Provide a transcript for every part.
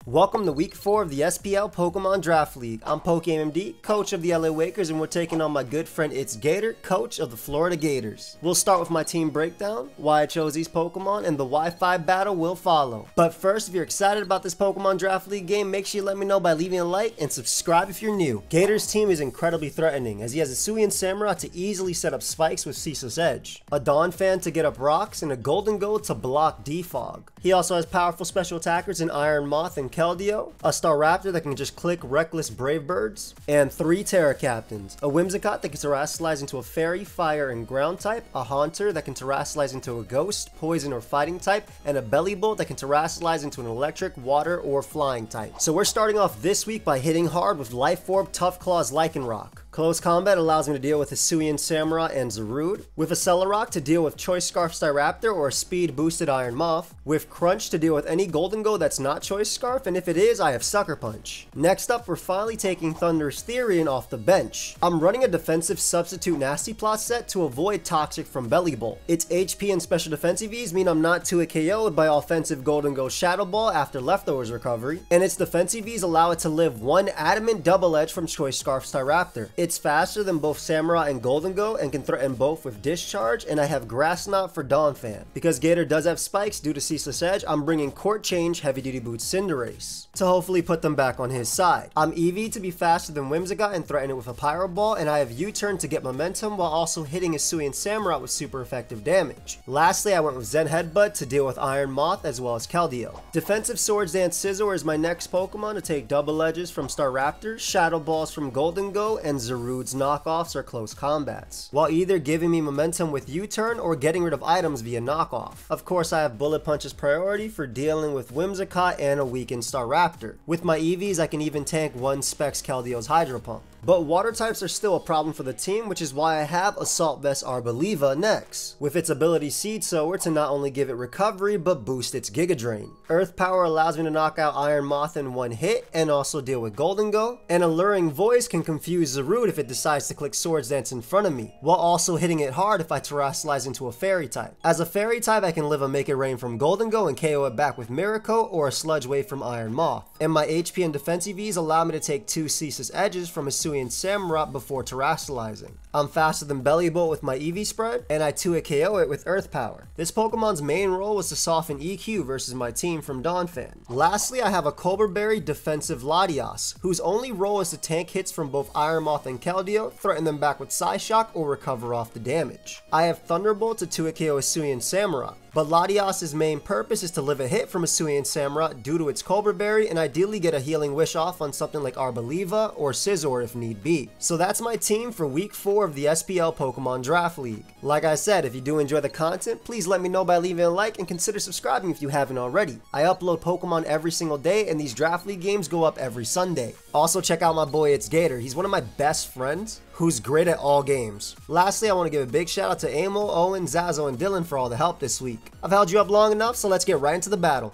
Welcome to week 4 of the SPL Pokemon Draft League. I'm PokeaimMD, coach of the LA Wakers, and we're taking on my good friend ItzGator, coach of the Florida Gators. We'll start with my team breakdown, why I chose these Pokemon, and the Wi-Fi battle will follow. But first, if you're excited about this Pokemon Draft League game, make sure you let me know by leaving a like and subscribe if you're new. Gator's team is incredibly threatening, as he has a Hisuian Samurai to easily set up spikes with Ceaseless Edge, a Donphan to get up rocks, and a Golden Gold to block Defog. He also has powerful special attackers in Iron Moth and Keldeo, a Staraptor that can just click Reckless Brave Birds, and 3 Terra Captains, a Whimsicott that can Terrasilize into a Fairy, Fire, and Ground type, a Haunter that can Terrasilize into a Ghost, Poison, or Fighting type, and a Bellybolt that can Terrasilize into an Electric, Water, or Flying type. So we're starting off this week by hitting hard with Life Orb, Tough Claws, Lycanroc. Close combat allows me to deal with Hisuian Samurai and Zarude, with a Celerock to deal with Choice Scarf Staraptor or a Speed Boosted Iron Moth, with Crunch to deal with any Golden Go that's not Choice Scarf, and if it is, I have Sucker Punch. Next up, we're finally taking Thundurus-Therian off the bench. I'm running a defensive substitute Nasty Plot set to avoid Toxic from Bellybolt. Its HP and special defensive E's mean I'm not 2-hit KO'd by offensive Golden Go Shadow Ball after Leftovers recovery, and its defensive E's allow it to live 1 Adamant Double Edge from Choice Scarf Staraptor. It's faster than both Samurai and Golden Go and can threaten both with Discharge, and I have Grass Knot for Donphan. Because Gator does have spikes due to Ceaseless Edge, I'm bringing Court Change Heavy Duty Boots Cinderace to hopefully put them back on his side. I'm EV to be faster than Whimsicott and threaten it with a Pyro Ball, and I have U-Turn to get momentum while also hitting Hisuian Samurai with super effective damage. Lastly, I went with Zen Headbutt to deal with Iron Moth as well as Keldeo. Defensive Swords Dance Scizor is my next Pokemon to take Double Edges from Staraptor, Shadow Balls from Golden Go, and Zarude's knockoffs or close combats, while either giving me momentum with U-Turn or getting rid of items via knockoff. Of course, I have Bullet Punch's priority for dealing with Whimsicott and a weakened Staraptor. With my EVs, I can even tank one Specs Keldeo's Hydro Pump. But water types are still a problem for the team, which is why I have Assault Vest ARBOLIVA next, with its ability Seed Sower to not only give it recovery, but boost its Giga Drain. Earth Power allows me to knock out Iron Moth in one hit, and also deal with Golden Go, and Alluring Voice can confuse Zarude if it decides to click Swords Dance in front of me, while also hitting it hard if I Terrasilize into a Fairy type. As a Fairy type, I can live a Make It Rain from Golden Go and KO it back with Miracle or a Sludge Wave from Iron Moth, and my HP and defensive Vs allow me to take 2 Ceaseless Edges from Hisuian Samurai before Terrasilizing. I'm faster than Bellybolt with my EV spread, and I 2-hit KO it with Earth Power. This Pokemon's main role was to soften EQ versus my team from Donphan. Lastly, I have a Cobra Berry defensive Latias, whose only role is to tank hits from both Iron Moth and Keldeo, threaten them back with Psyshock, or recover off the damage. I have Thunderbolt to 2-hit KO Hisuian Samurai, but Latias' main purpose is to live a hit from Hisuian Samurai due to its Cobra Berry, and ideally get a Healing Wish off on something like ARBOLIVA or Scizor if need be. So that's my team for week 4 of the SPL Pokemon Draft League. Like I said, if you do enjoy the content, please let me know by leaving a like and consider subscribing if you haven't already. I upload Pokemon every single day, and these Draft League games go up every Sunday. Also check out my boy ItzGator. He's one of my best friends who's great at all games. Lastly, I want to give a big shout out to Amo, Owen, Zazo, and Dylan for all the help this week. I've held you up long enough, so let's get right into the battle.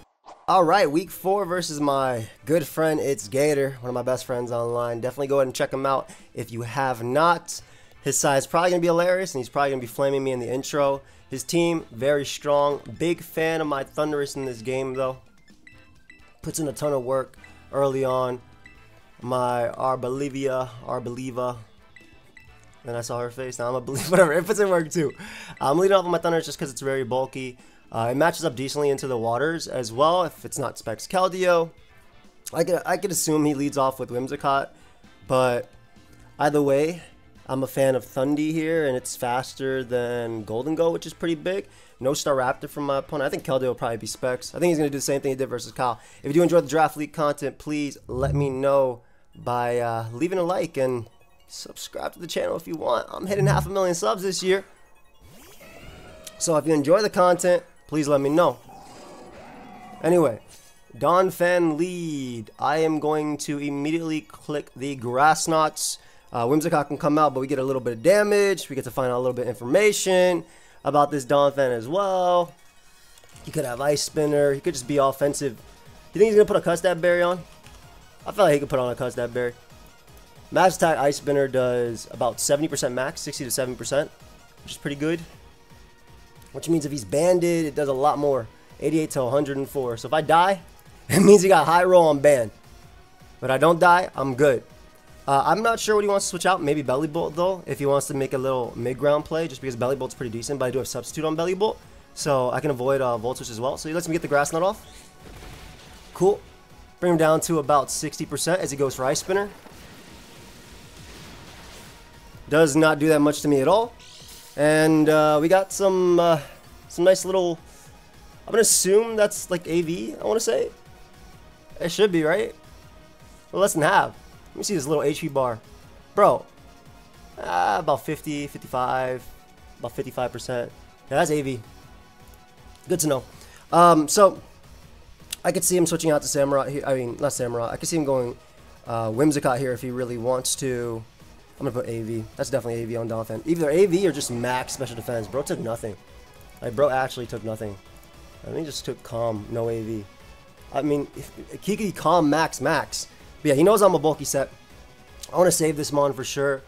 Alright, week 4 versus my good friend ItzGator, one of my best friends online. Definitely go ahead and check him out if you have not. His side's probably going to be hilarious, and he's probably going to be flaming me in the intro. His team, very strong. Big fan of my Thundurus in this game, though. Puts in a ton of work early on. My ARBOLIVA. Then I saw her face. Now I'm gonna believe whatever. It puts in work too. I'm leading off with my Thundurus just because it's very bulky. It matches up decently into the waters as well. If it's not Specs Keldeo, I could assume he leads off with Whimsicott. But either way, I'm a fan of Thundy here, and it's faster than Golden Go, which is pretty big. No Staraptor from my opponent. I think Keldeo will probably be Specs. I think he's gonna do the same thing he did versus Kyle. If you do enjoy the Draft League content, please let me know by leaving a like and subscribe to the channel if you want. I'm hitting 500,000 subs this year. So if you enjoy the content, please let me know. Anyway, Donphan lead. I am going to immediately click the Grass Knots. Whimsicott can come out, but we get a little bit of damage. We get to find out a little bit of information about this Donphan as well. He could have Ice Spinner. He could just be offensive. You think he's going to put a Custap Berry on? I feel like he could put on a Custap Berry. Max attack Ice Spinner does about 70% max, 60 to 7%, which is pretty good. Which means if he's banded, it does a lot more. 88 to 104. So if I die, It means he got high roll on ban. But I don't die, I'm good. I'm not sure what he wants to switch out. Maybe Belly Bolt, though, if he wants to make a little mid-ground play, just because Belly Bolt's pretty decent, but I do have Substitute on Belly Bolt, so I can avoid Volt Switch as well. So he lets me get the Grass Knot off. Cool. Bring him down to about 60% as he goes for Ice Spinner. Does not do that much to me at all. And we got some nice little... I'm going to assume that's like AV, I want to say. It should be, right? Well, less than half. Let me see this little HP bar. Bro. About 50, 55, about 55%. Yeah, that's AV. Good to know. So, I could see him switching out to Samurai. I mean, not Samurai. I could see him going Whimsicott here if he really wants to. I'm going to put AV. That's definitely AV on Donphan. Either AV or just max special defense. Bro took nothing. Like, bro actually took nothing. I mean, he just took Calm, no AV. I mean, Kiki Calm max. But yeah, he knows I'm a bulky set. I want to save this Mon for sure.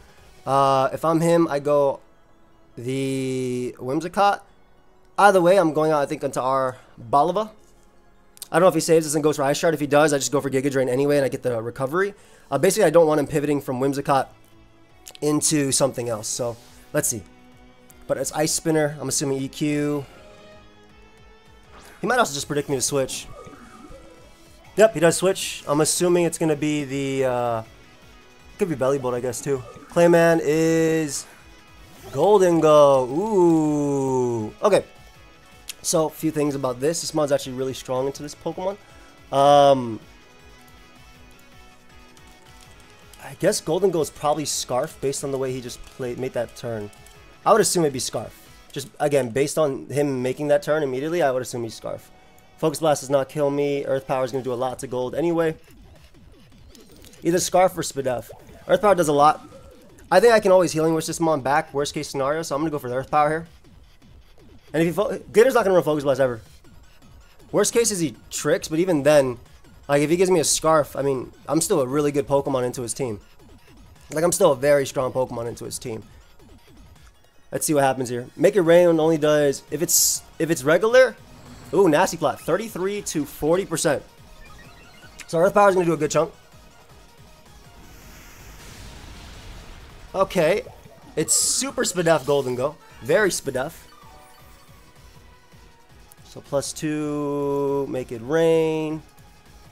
If I'm him, I go the Whimsicott. Either way, I'm going out, I think, into ARBOLIVA. I don't know if he saves this and goes for Ice Shard. If he does, I just go for Giga Drain anyway, and I get the recovery. Basically, I don't want him pivoting from Whimsicott into something else. So, let's see. But it's Ice Spinner. I'm assuming EQ. He might also just predict me to switch. Yep, he does switch. I'm assuming it's going to be the... could be Belly Bolt, I guess, too. Clayman is... Golden Go. Ooh. Okay. So, a few things about this. This mod's actually really strong into this Pokemon. I guess Golden Go is probably Scarf based on the way he just made that turn. I would assume it'd be Scarf. Just, again, based on him making that turn immediately, I would assume he's Scarf. Focus Blast does not kill me. Earth Power is going to do a lot to Gold anyway. Either Scarf or Spadef. Earth Power does a lot. I think I can always Healing Wish this Mon back, worst case scenario, so I'm going to go for the Earth Power here. And if he Gator's not going to run Focus Blast ever. Worst case is he tricks, but even then, like if he gives me a Scarf, I mean, I'm still a really good Pokemon into his team. Like I'm still a very strong Pokemon into his team. Let's see what happens here. Make It Rain only does if it's regular. Ooh, nasty plot. 33 to 40%. So Earth Power is going to do a good chunk. Okay. It's super Spadef Golden Go. Very Spadef. So +2. Make It Rain.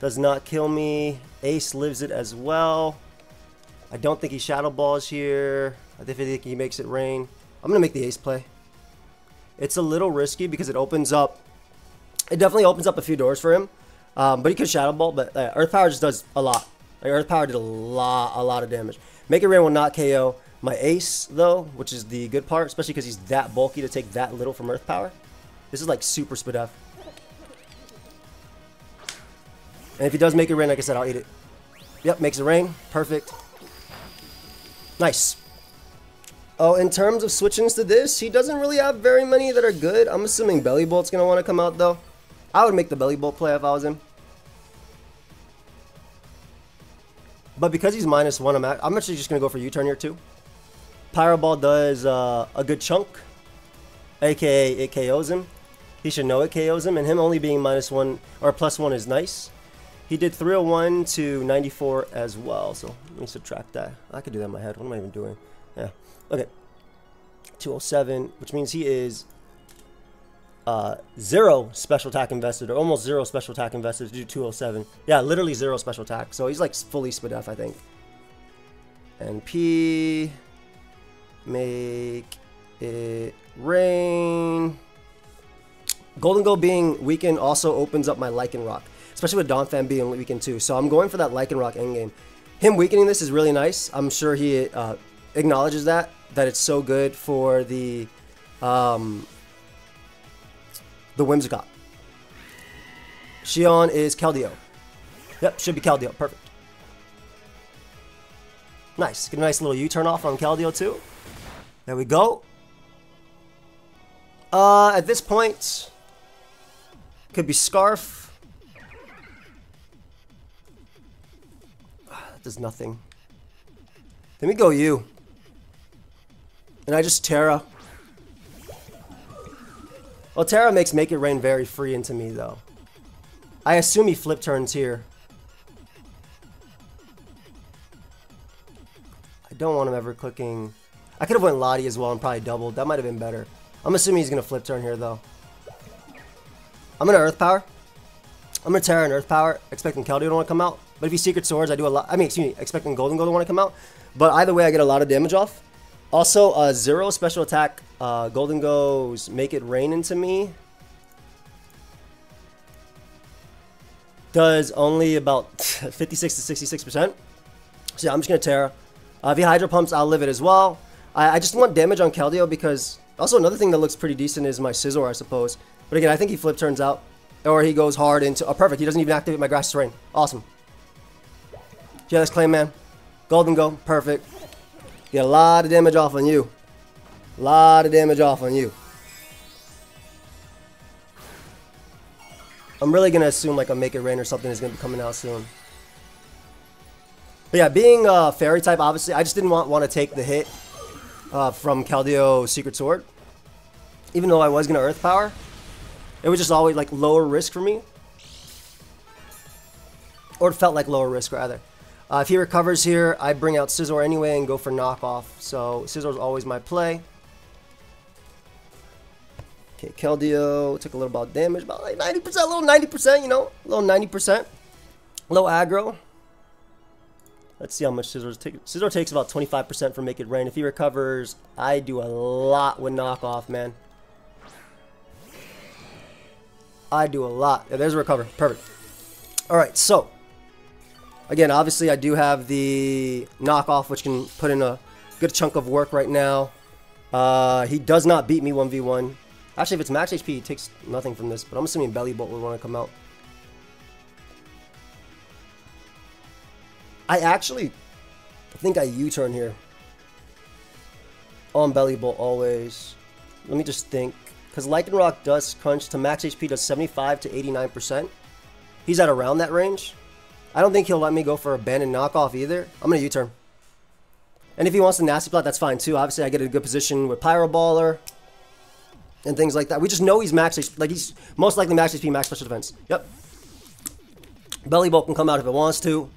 Does not kill me. Ace lives it as well. I don't think he Shadow Balls here. I think he makes it rain. I'm going to make the Ace play. It's a little risky because it opens up... It definitely opens up a few doors for him. But he could Shadow Ball, but Earth Power just does a lot. Like, Earth Power did a lot of damage. Make It Rain will not KO my Ace, though, which is the good part, especially because he's that bulky to take that little from Earth Power. This is like super Spadef. And if he does Make It Rain, like I said, I'll eat it. Yep, makes it rain. Perfect. Nice. Oh, in terms of switchings to this, he doesn't really have very many that are good. I'm assuming Belly Bolt's going to want to come out, though. I would make the Belly Bolt play if I was him. But because he's -1, I'm actually just going to go for U-turn here, too. Pyro Ball does a good chunk. AKA, it KOs him. He should know it KOs him. And him only being -1 or +1 is nice. He did 301 to 94 as well. So let me subtract that. I could do that in my head. What am I even doing? Yeah. Okay. 207, which means he is 0 special attack invested, or almost 0 special attack invested to do 207. Yeah, literally 0 special attack. So he's like fully Spadef, I think. And P. Make It Rain. Golden Go being weakened also opens up my Lycanroc, especially with Donphan being weakened too. So I'm going for that Lycanroc endgame. Him weakening this is really nice. I'm sure he acknowledges that it's so good for the Whimsicott. Shion is Keldeo. Yep, should be Keldeo. Perfect. Nice. Get a nice little U-turn off on Keldeo too. There we go. At this point, could be Scarf. That does nothing. Let me go U. And I just Terra. Well, Terra makes Make It Rain very free into me, though. I assume he flip turns here. I don't want him ever clicking. I could have went Lottie as well and probably doubled. That might have been better. I'm assuming he's going to flip turn here, though. I'm going to Earth Power. I'm going to Terra and Earth Power, expecting Keldeo to want to come out. But if he Secret Swords, I do a lot. I mean, excuse me, expecting Golden Gold to want to come out. But either way, I get a lot of damage off. Also, 0 special attack. Golden Goes Make It Rain into me. Does only about 56 to 66%. So yeah, I'm just going to Terra. If he Hydro Pumps, I'll live it as well. I just want damage on Keldeo because... Also, another thing that looks pretty decent is my Scizor, I suppose. But again, I think he flip turns out. Or he goes hard into... Oh, perfect. He doesn't even activate my Grass Terrain. Awesome. Yeah, let's claim, man. Golden Go. Perfect. Get a lot of damage off on you. A lot of damage off on you. I'm really going to assume like a Make It Rain or something is going to be coming out soon. But yeah, being a Fairy type, obviously, I just didn't want to take the hit from Keldeo Secret Sword. Even though I was going to Earth Power. It was just always like lower risk for me. Or it felt like lower risk rather. If he recovers here, I bring out Scizor anyway and go for knockoff. So Scizor's always my play. Okay, Keldeo took a little bit of damage, about like 90%, a little 90%, you know, a little 90%. Low aggro. Let's see how much Scizor takes. Scizor takes about 25% for Make It Rain. If he recovers, I do a lot with knockoff, man. I do a lot. Yeah, there's a recover. Perfect. Alright, so. Again, obviously I do have the knockoff, which can put in a good chunk of work right now. He does not beat me 1v1. Actually, if it's max HP, he takes nothing from this. But I'm assuming Belly Bolt would want to come out. I think I U-turn here. On Belly Bolt always. Let me just think. Because Lycanroc does crunch to max HP does 75 to 89%. He's at around that range. I don't think he'll let me go for a bend and knockoff either. I'm going to U-turn. And if he wants to Nasty Plot, that's fine too. Obviously, I get a good position with Pyro Baller and things like that. We just know he's max HP. Like, he's most likely max HP, max special defense. Yep. Belly Bolt can come out if it wants to.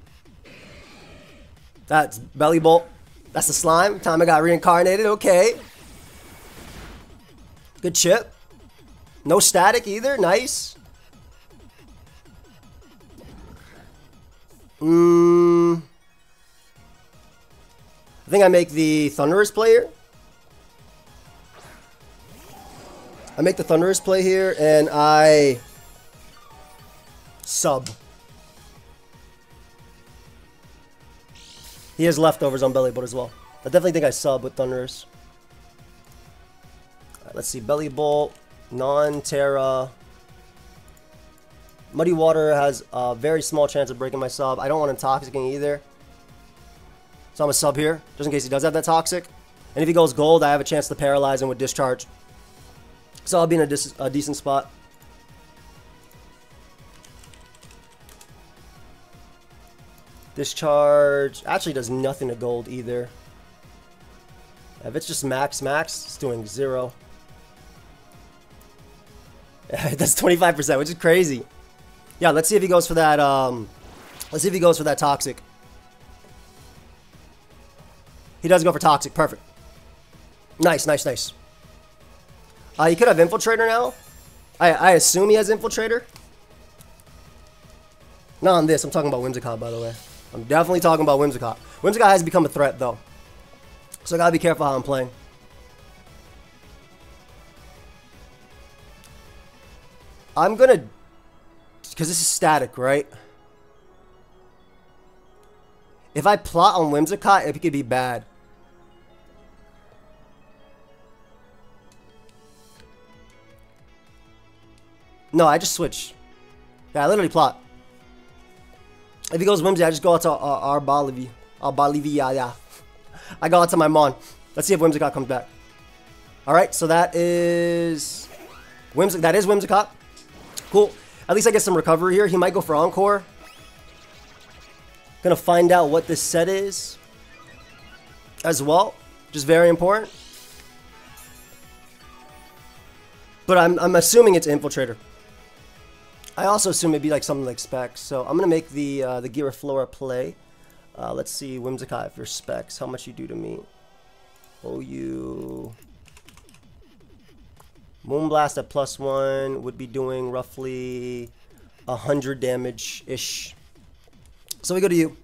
That's Belly Bolt. That's the slime. Time I got reincarnated. Okay. Good chip. No static either. Nice. I think I make the Thundurus play here. I make the Thundurus play here and I sub. He has leftovers on Belly Bolt as well. I definitely think I sub with Thundurus. Let's see, Belly Bolt, non-Terra. Muddy Water has a very small chance of breaking my sub. I don't want him Toxicing either. So I'm a sub here, just in case he does have that Toxic. And if he goes gold, I have a chance to paralyze him with Discharge. So I'll be in a decent spot. Discharge actually does nothing to gold either. If it's just max, it's doing 0. That's 25%, which is crazy. Yeah, let's see if he goes for that. Let's see if he goes for that Toxic. He does go for Toxic. Perfect. Nice, nice, nice. He could have Infiltrator now. I assume he has Infiltrator. Not on this. I'm talking about Whimsicott, by the way. I'm definitely talking about Whimsicott. Whimsicott has become a threat, though. So I gotta be careful how I'm playing. I'm gonna... Because this is static, right? If I plot on Whimsicott, it could be bad. No, I just switch. Yeah, I literally plot. If he goes Whimsy, I just go out to ARBOLIVA. Yeah. I go out to my Mon. Let's see if Whimsicott comes back. Alright, so that is... That is Whimsicott. Cool. At least I get some recovery here. He might go for Encore. Gonna find out what this set is as well. Just very important. But I'm assuming it's Infiltrator. I also assume it'd be like something like Specs. So I'm gonna make the Giraflora play. Let's see, Whimsicott, if you're Specs, how much you do to me? Oh, you... Moonblast at +1 would be doing roughly 100 damage-ish. So we go to you.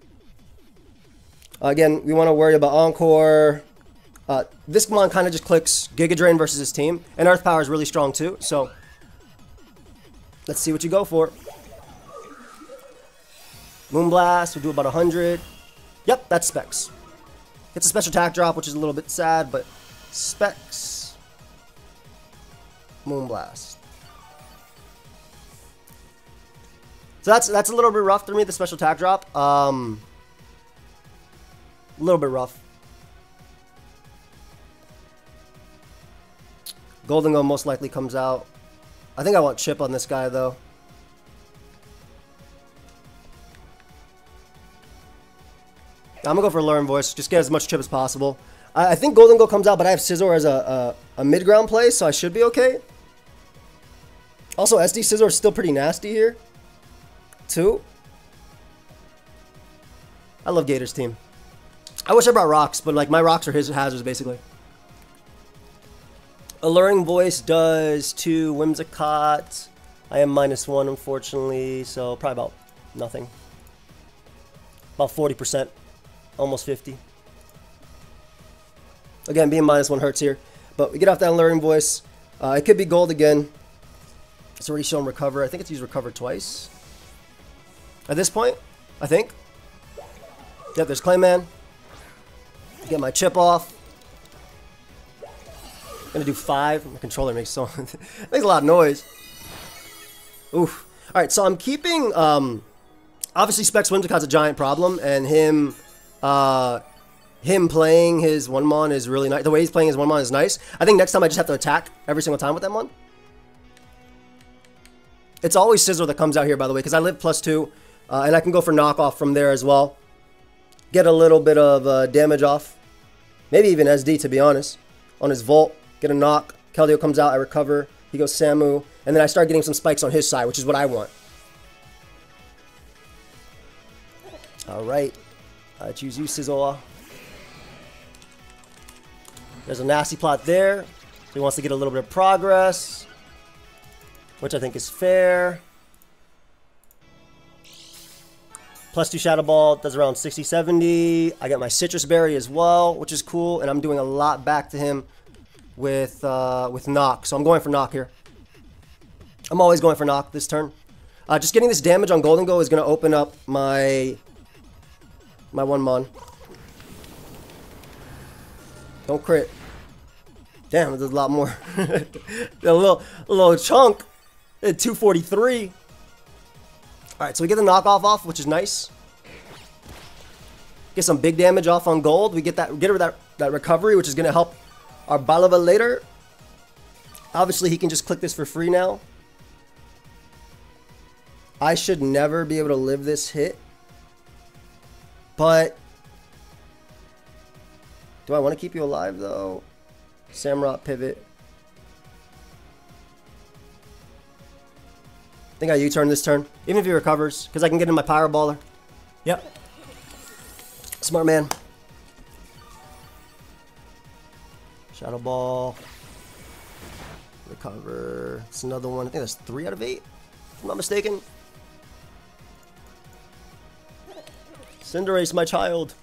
Again, we want to worry about Encore. This Mon kind of just clicks Giga Drain versus his team. And Earth Power is really strong too, so... Let's see what you go for. Moonblast, we'll do about 100. Yep, that's Specs. It's a special attack drop, which is a little bit sad, but Specs. Moonblast. So that's a little bit rough for me, the special attack drop. A little bit rough. Golden Go most likely comes out. I think I want Chip on this guy, though. I'm gonna go for Learn Voice. Just get as much Chip as possible. I think Golden Go comes out, but I have Scizor as a mid-ground play, so I should be okay. Also, SD Scizor is still pretty nasty here, too. I love Gators team. I wish I brought rocks, but like my rocks are his hazards, basically. Alluring Voice does to Whimsicott. I am -1, unfortunately, so probably about nothing. About 40%. Almost 50. Again, being -1 hurts here. But we get off that Alluring Voice. It could be gold again. It's already shown Recover. I think it's used Recover twice. At this point, I think. Yep, there's Clayman. Get my Chip off. Gonna do 5. My controller makes makes a lot of noise. Oof. Alright, so I'm keeping obviously Specs Whimsicott's a giant problem, and him playing his one mon is really nice. The way he's playing his one mon is nice. I think next time I just have to attack every single time with that mon. It's always Scizor that comes out here, by the way, because I live +2, and I can go for knockoff from there as well. Get a little bit of damage off. Maybe even SD, to be honest. On his Volt, get a knock. Keldeo comes out, I recover. He goes Samu, and then I start getting some spikes on his side, which is what I want. Alright. I choose you, Scizor. There's a nasty plot there. So he wants to get a little bit of progress, which I think is fair. +2 Shadow Ball does around 60, 70. I got my Citrus Berry as well, which is cool, and I'm doing a lot back to him with Knock. So I'm going for Knock here. I'm always going for Knock this turn. Just getting this damage on Golden Go is going to open up my one mon. Don't crit. Damn, there's a lot more. a little chunk at 243. Alright, so we get the knockoff off, which is nice. Get some big damage off on gold. We get rid of that recovery, which is going to help our ARBOLIVA later. Obviously, he can just click this for free now. I should never be able to live this hit. But do I want to keep you alive, though? Samurott pivot. I think I U-turn this turn, even if he recovers, because I can get in my Pyro Baller. Yep. Smart man. Shadow Ball. Recover. It's another one. I think that's 3 out of 8, if I'm not mistaken. Cinderace, my child.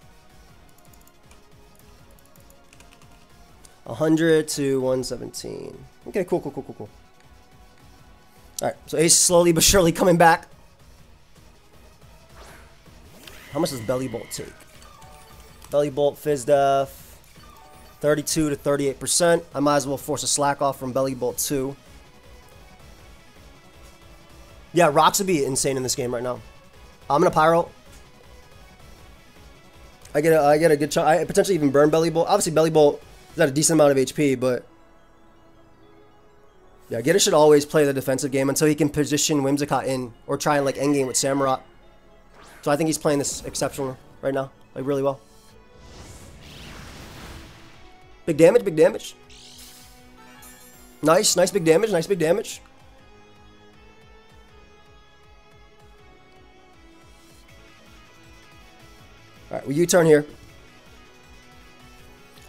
100 to 117. Okay, cool. Alright, so Ace slowly but surely coming back. How much does Belly Bolt take? Belly Bolt, Fizz Def, 32 to 38%. I might as well force a slack off from Belly Bolt 2. Yeah, rocks would be insane in this game right now. I'm gonna Pyro. I get a good chunk. I potentially even burn Belly Bolt. Obviously, Belly Bolt is at a decent amount of HP, but yeah, Gator should always play the defensive game until he can position Whimsicott in or try and like endgame with Samurott. So I think he's playing this exceptional right now, like really well. Big damage, big damage. Nice big damage, nice big damage. Alright, we U-turn here.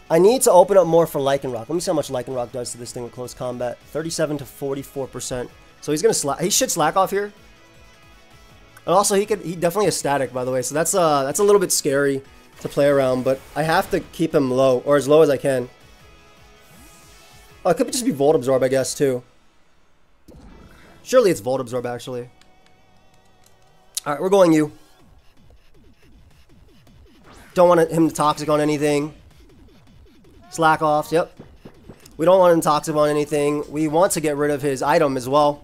I need to open up more for Lycanroc. Let me see how much Lycanroc does to this thing with close combat. 37 to 44%. So he's gonna slack. He should slack off here. And also he definitely has static, by the way. So that's a little bit scary to play around, but I have to keep him low, or as low as I can. Oh, it could just be Volt Absorb, I guess, too. Surely it's Volt Absorb, actually. Alright, we're going you. Don't want him to Toxic on anything. Slack off, yep. We don't want him Toxic on anything. We want to get rid of his item as well.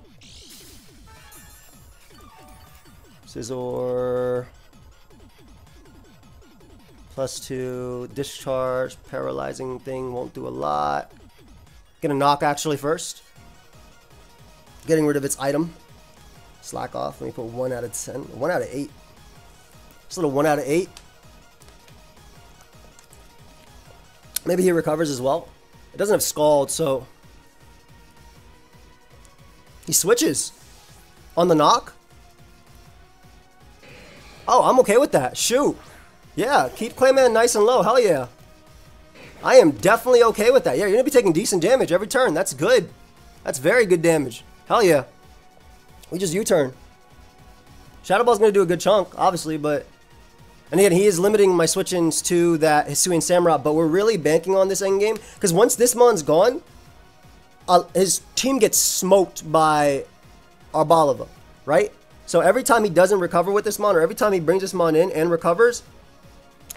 Scizor. +2. Discharge. Paralyzing thing won't do a lot. Gonna knock actually first. Getting rid of its item. Slack off. Let me put 1 out of 10. 1 out of 8. Just a little 1 out of 8. Maybe he recovers as well. It doesn't have Scald, so... He switches. On the knock? Oh, I'm okay with that. Shoot. Yeah, keep Clayman nice and low. Hell yeah. I am definitely okay with that. Yeah, you're going to be taking decent damage every turn. That's good. That's very good damage. Hell yeah. We just U-turn. Shadow Ball's going to do a good chunk, obviously, but... And again, he is limiting my switch-ins to that Hisuian Samurott, but we're really banking on this endgame. Because once this Mon's gone, his team gets smoked by Arboliva, right? So every time he doesn't recover with this Mon, or every time he brings this Mon in and recovers,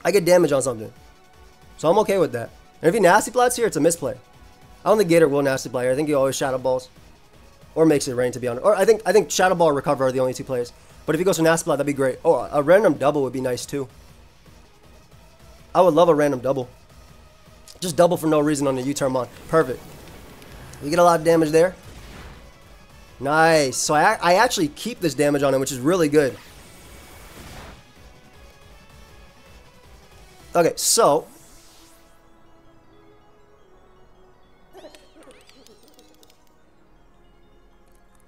I get damage on something. So I'm okay with that. And if he Nasty Plats here, it's a misplay. I don't think Gator will Nasty Play here. I think he always Shadow Balls. Or makes it rain, to be honest. Or I think Shadow Ball or Recover are the only two plays. But if he goes for Nasty Plat, that'd be great. Oh, a random double would be nice too. I would love a random double. Just double for no reason on the U-turn Mon. Perfect. You get a lot of damage there. Nice. So I actually keep this damage on him, which is really good. Okay, so...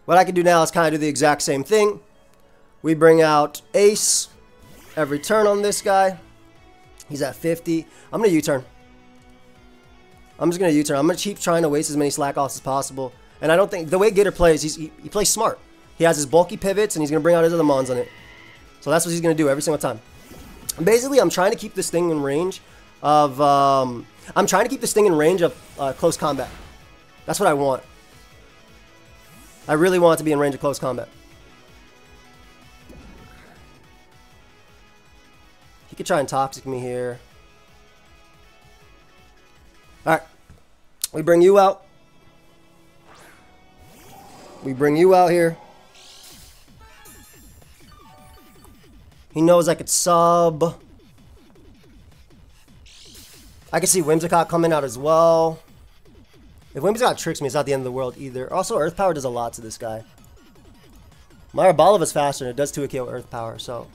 what I can do now is kind of do the exact same thing. We bring out Ace every turn on this guy. He's at 50. I'm going to U-turn. I'm just going to U-turn. I'm going to keep trying to waste as many slack offs as possible. And I don't think... the way Gator plays, he plays smart. He has his bulky pivots, and he's going to bring out his other Mons on it. So that's what he's going to do every single time. Basically, I'm trying to keep this thing in range of... I'm trying to keep this thing in range of close combat. That's what I want. I really want it to be in range of close combat. He could try and Toxic me here. Alright. We bring you out. We bring you out here. He knows I could sub. I can see Whimsicott coming out as well. If Whimsicott tricks me, it's not the end of the world either. Also, Earth Power does a lot to this guy. My Arboliva is faster and it does 2k with Earth Power, so...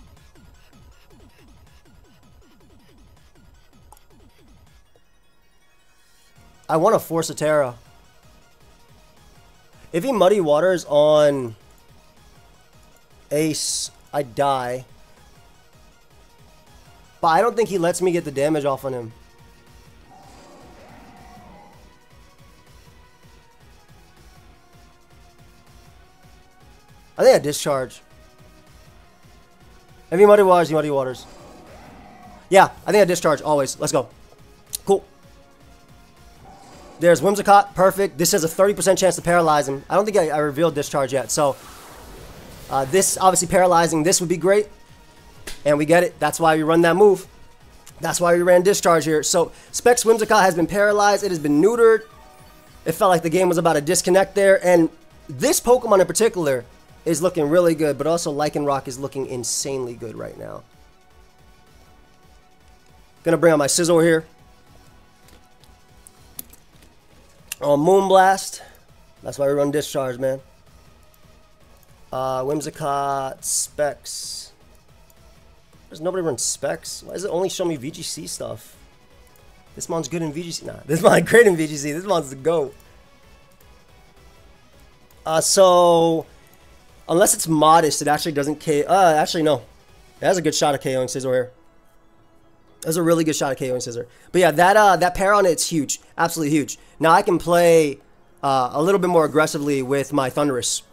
I want to force a Terra. If he Muddy Waters on Ace, I die. But I don't think he lets me get the damage off on him. I think I Discharge. If he Muddy Waters, he Muddy Waters. Yeah, I think I Discharge always. Let's go. Cool. There's Whimsicott. Perfect. This has a 30% chance to paralyze him. I don't think I revealed Discharge yet. So, this, obviously paralyzing this would be great. And we get it. That's why we run that move. That's why we ran Discharge here. So, Specs Whimsicott has been paralyzed. It has been neutered. It felt like the game was about to disconnect there. And this Pokemon in particular is looking really good. But also Lycanroc is looking insanely good right now. Gonna bring out my Scizor here. On Moonblast. That's why we run Discharge, man. Whimsicott, Specs. Does nobody run Specs? Why does it only show me VGC stuff? This Mon's good in VGC. Nah, this Mon great in VGC. This Mon's the GOAT. So, unless it's modest, it actually doesn't KO. Actually, no. It has a good shot at KOing Scizor here. That's a really good shot at KOing Scissor. But yeah, that pair on it's huge. Absolutely huge. Now I can play a little bit more aggressively with my Thundurus.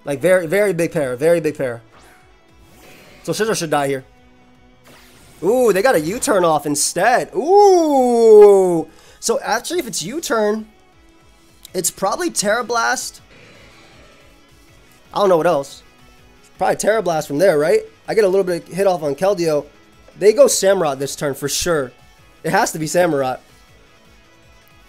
Like, very, very big pair. Very big pair. So Scissor should die here. Ooh, they got a U-turn off instead. Ooh. So actually, if it's U-turn, it's probably Terra Blast. I don't know what else. Probably Terra Blast from there, right? I get a little bit of hit off on Keldeo. They go Samurott this turn for sure. It has to be Samurott.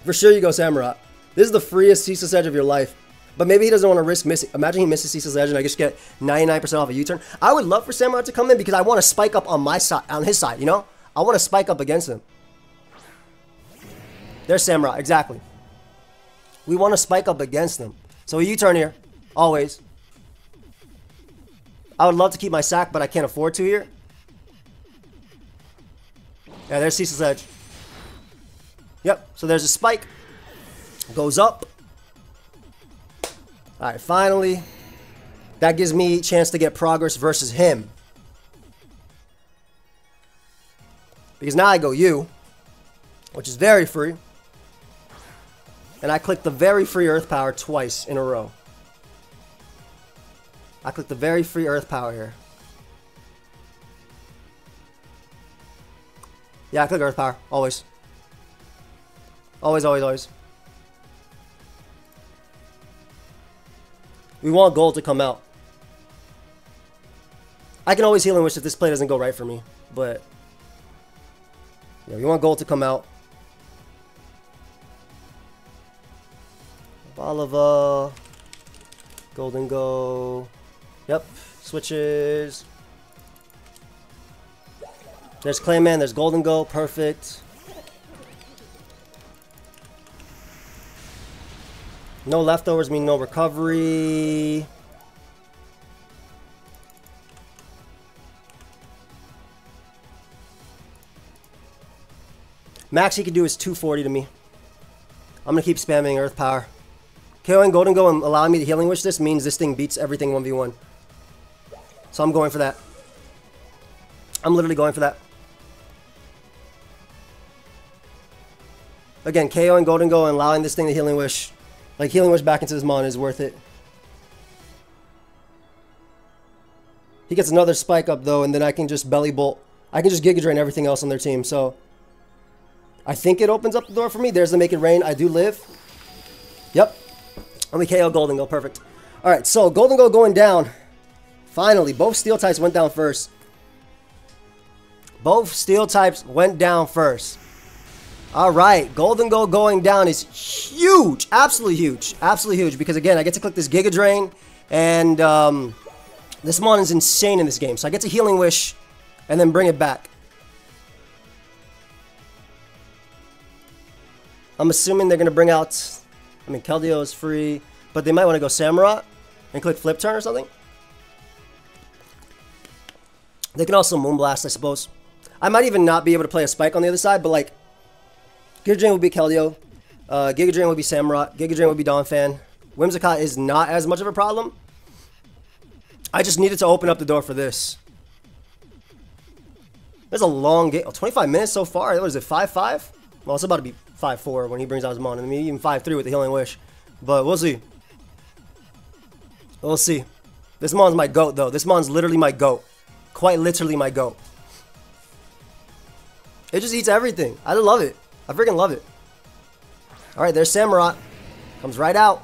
For sure you go Samurott. This is the freest Ceaseless Edge of your life. But maybe he doesn't want to risk missing. Imagine he misses Ceaseless Edge and I just get 99% off a U-turn. I would love for Samurott to come in because I want to spike up on my side, on his side, you know? I want to spike up against him. There's Samurott, exactly. We want to spike up against them. So a U-turn here, always. I would love to keep my sack, but I can't afford to here. Yeah, there's Ceaseless Edge. Yep, so there's a spike. Goes up. Alright, finally. That gives me a chance to get progress versus him. Because now I go U, which is very free. And I click the very free Earth Power twice in a row. I click the very free Earth Power here. Yeah, I click Earth Power. Always. Always, always, always. We want gold to come out. I can always Healing Wish if this play doesn't go right for me. But yeah, we want gold to come out. ARBOLIVA. Golden Go. Yep. Switches. There's Clayman. There's Golden Go. Perfect. No leftovers mean no recovery. Max he can do is 240 to me. I'm going to keep spamming Earth Power. KOing Golden Go and allowing me to Healing Wish this means this thing beats everything 1v1. So I'm going for that. I'm literally going for that. Again, KOing Golden Go and allowing this thing to Healing Wish. Like, Healing Wish back into his mon is worth it. He gets another spike up, though, and then I can just Belly Bolt. I can just Giga Drain everything else on their team, so I think it opens up the door for me. There's the Make It Rain. I do live. Yep. Let me KO Golden Go. Perfect. Alright, so Golden Go going down. Finally, both Steel types went down first. Both Steel types went down first. Alright, Golden Go going down is huge. Absolutely huge. Absolutely huge. Because again, I get to click this Giga Drain. And this mon is insane in this game. So I get to Healing Wish and then bring it back. I'm assuming they're going to bring out... I mean, Keldeo is free. But they might want to go Samurott and click Flip Turn or something. They can also Moonblast, I suppose. I might even not be able to play a Spike on the other side, but like... Giga Drain would be Keldeo. Giga Drain would be Samurott. Giga Drain would be Donphan. Whimsicott is not as much of a problem. I just needed to open up the door for this. There's a long game. Oh, 25 minutes so far. What is it, 5-5? Well, it's about to be 5-4 when he brings out his mon. I mean, even 5-3 with the Healing Wish. But we'll see. We'll see. This mon's my GOAT, though. This mon's literally my GOAT. Quite literally my GOAT. It just eats everything. I love it. I freaking love it. Alright, there's Samurott. Comes right out.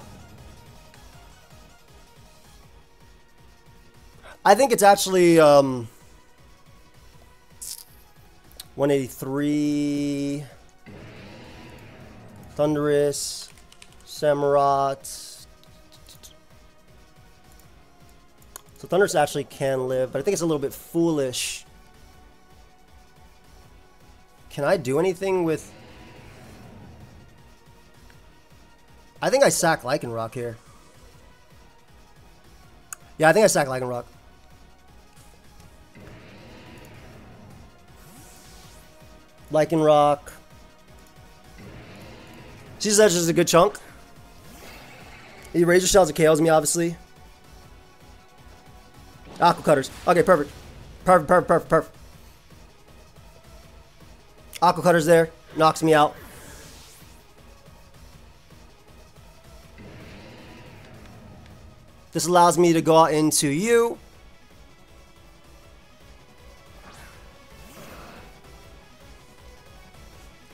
I think it's actually 183. Thundurus. Samurott. So Thundurus actually can live, but I think it's a little bit foolish. Can I do anything with... I think I sack Lycanroc here. Yeah, I think I sack Lycanroc. Lycanroc. Ceaseless Edge is a good chunk. He Razor Shells and KOs me, obviously. Aqua Cutters. Okay, perfect. Perfect, perfect, perfect, perfect. Aqua Cutter's there. Knocks me out. This allows me to go out into you.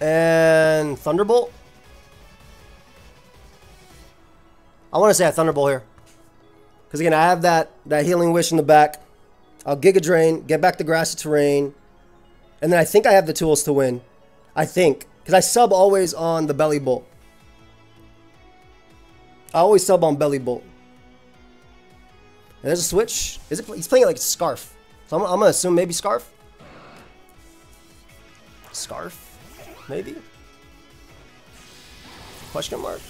And Thunderbolt. I want to say a Thunderbolt here. Because again, I have that Healing Wish in the back. I'll Giga Drain, get back the Grassy Terrain. And then I think I have the tools to win. I think. Because I sub always on the Belly Bolt. I always sub on Belly Bolt. And there's a switch. He's playing it like Scarf. So I'm going to assume maybe Scarf. Scarf? Maybe? Question mark?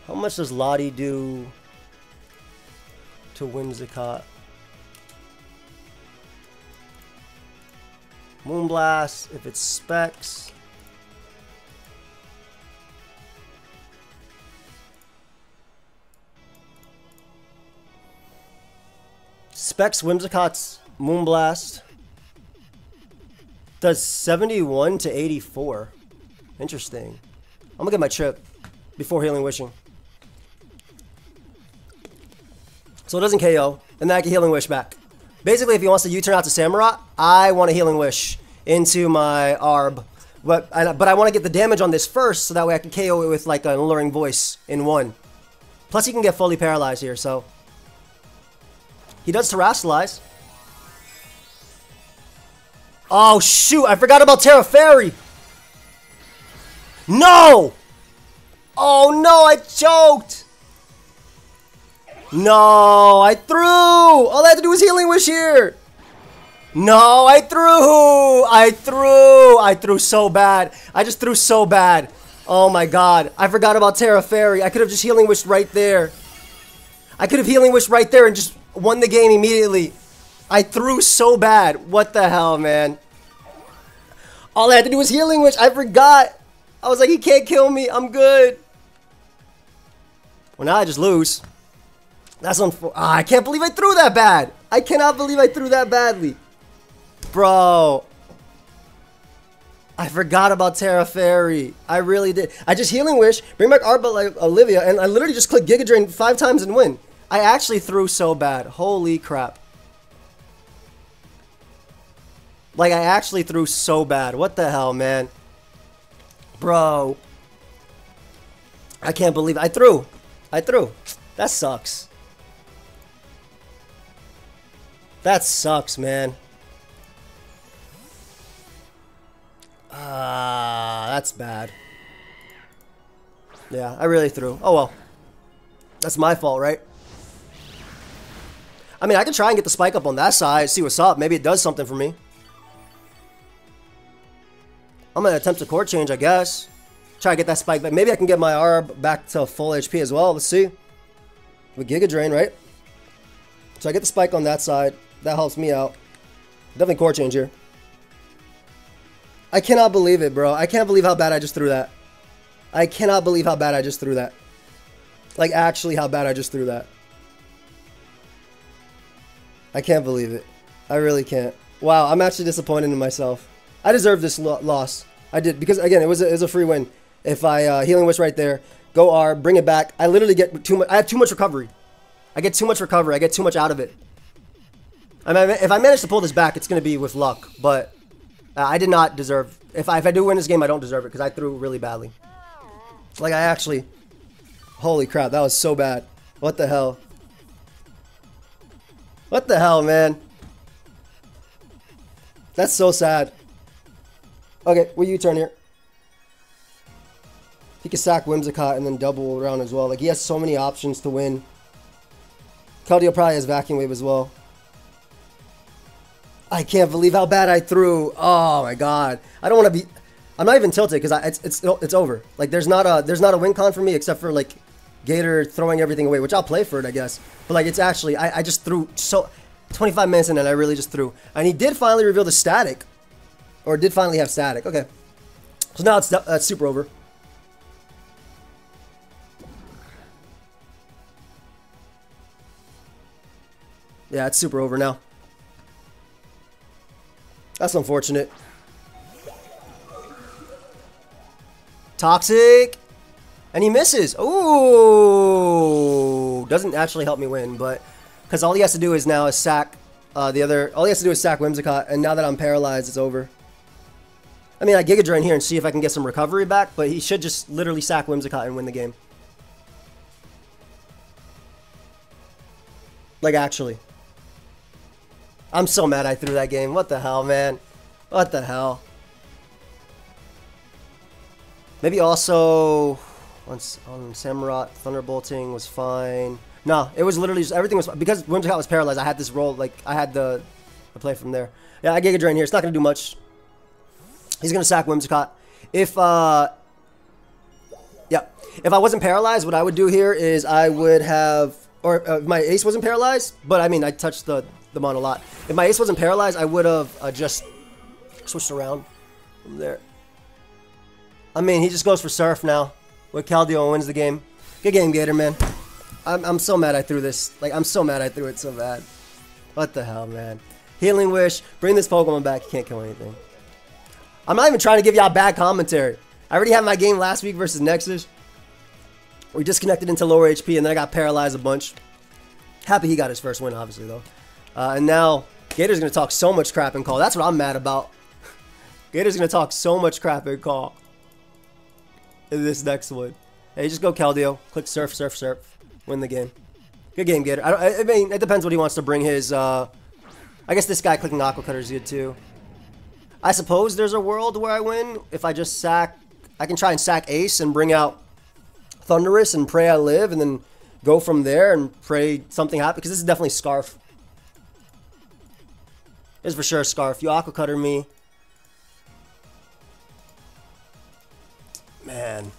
How much does Lottie do to Whimsicott? Moonblast, if it's Specs. Specs Whimsicott's Moonblast does 71 to 84. Interesting. I'm gonna get my trip before Healing Wishing. So it doesn't KO, and then I can Healing Wish back. Basically, if he wants to U-turn out to Samurott, I want to Healing Wish into my ARB. But I want to get the damage on this first, so that way I can KO it with like an Alluring Voice in one. Plus he can get fully paralyzed here, so. He does Terrasilize. Oh shoot, I forgot about Terra Fairy! No! Oh no, I choked! No, I threw! All I had to do was Healing Wish here! No, I threw! I threw so bad. I just threw so bad. Oh my god. I forgot about Terra Fairy. I could have just Healing Wished right there. I could have Healing Wished right there and just won the game immediately. I threw so bad. What the hell, man? All I had to do was Healing Wish. I forgot. I was like, he can't kill me. I'm good. Well, now I just lose. That's unfortunate. I can't believe I threw that bad. I cannot believe I threw that badly. Bro. I forgot about Terra Fairy. I really did. I just Healing Wish, bring back ARBOLIVA, and I literally just click Giga Drain 5 times and win. I actually threw so bad. Holy crap. Like, I actually threw so bad. What the hell, man? Bro. I can't believe I threw. That sucks. That sucks, man. That's bad. Yeah, I really threw. Oh well. That's my fault, right? I mean, I can try and get the spike up on that side, see what's up. Maybe it does something for me. I'm gonna attempt a court change, I guess. Try to get that spike back. Maybe I can get my ARB back to full HP as well. Let's see. With Giga Drain, right? So I get the spike on that side. That helps me out. Definitely court change here. I cannot believe it, bro. I can't believe how bad I just threw that. I cannot believe how bad I just threw that. Like, actually how bad I just threw that. I can't believe it. I really can't. Wow, I'm actually disappointed in myself. I deserve this loss. I did, because again, it was a free win. If I Healing Wish right there, go R, bring it back. I literally get too much. I have too much recovery. I get too much recovery. I get too much out of it. I mean, if I manage to pull this back, it's going to be with luck. But I did not deserve. If I do win this game, I don't deserve it because I threw really badly. Like, I actually. Holy crap, that was so bad. What the hell? What the hell, man? That's so sad. Okay, we U-turn here. He can sack Whimsicott and then double around as well. Like, he has so many options to win. Keldeo probably has Vacuum Wave as well. I can't believe how bad I threw. Oh my god. I don't want to be. I'm not even tilted because it's over. Like, there's not a win con for me except for like Gator throwing everything away, which I'll play for it, I guess. But like, it's actually I just threw so 25 minutes in and I really just threw. And he did finally reveal the static, or did finally have static. Okay, so now it's super over. Yeah, it's super over now. That's unfortunate. Toxic. And he misses. Ooh. Doesn't actually help me win, but because all he has to do is now sack all he has to do is sack Whimsicott, and now that I'm paralyzed, it's over. I mean, I Giga Drain here and see if I can get some recovery back, but he should just literally sack Whimsicott and win the game. Like, actually. I'm so mad I threw that game. What the hell, man? What the hell? Maybe also on Samurott, Thunderbolting was fine. No, it was literally just everything was because Whimsicott was paralyzed. I had this roll, like I had the play from there. Yeah, I Giga Drain here. It's not gonna do much. He's gonna sack Whimsicott. If yeah, if I wasn't paralyzed, what I would do here is I would have, or if my ace wasn't paralyzed, but I mean I touched the mon a lot. If my ace wasn't paralyzed, I would have just switched around from there. I mean, he just goes for Surf now with Keldeo and wins the game. Good game, Gator, man. I'm so mad I threw this. Like, I'm so mad I threw it so bad. What the hell, man? Healing Wish. Bring this Pokemon back. You can't kill anything. I'm not even trying to give y'all bad commentary. I already had my game last week versus Nexus. We disconnected into lower HP, and then I got paralyzed a bunch. Happy he got his first win, obviously, though. And now, Gator's going to talk so much crap in call. That's what I'm mad about. Gator's going to talk so much crap in call. In this next one. Hey, just go Keldeo. Click Surf, Surf, Surf. Win the game. Good game, Gator. I mean, it depends what he wants to bring his, I guess this guy clicking Aqua Cutter is good, too. I suppose there's a world where I win. If I just sack, I can try and sack Ace and bring out Thundurus and pray I live, and then go from there and pray something happens. Because this is definitely Scarf. This is for sure Scarf. You Aqua Cutter me. Man.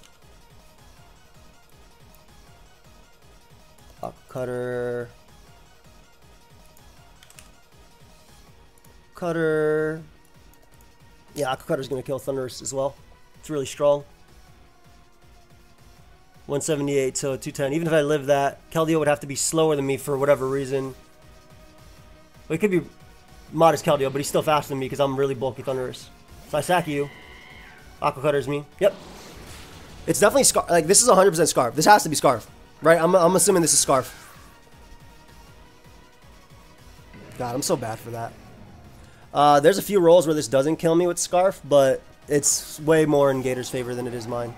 Aqua Cutter. Cutter. Yeah, Aqua Cutter's going to kill Thundurus as well. It's really strong. 178 to 210. Even if I live that, Keldeo would have to be slower than me for whatever reason. Well, it could be modest Keldeo, but he's still faster than me because I'm really bulky Thundurus. So I sack you. Aqua Cutter's me. Yep. It's definitely Scarf. Like, this is 100% Scarf. This has to be Scarf. Right? I'm assuming this is Scarf. God, I'm so bad for that. There's a few rolls where this doesn't kill me with Scarf, but it's way more in Gator's favor than it is mine.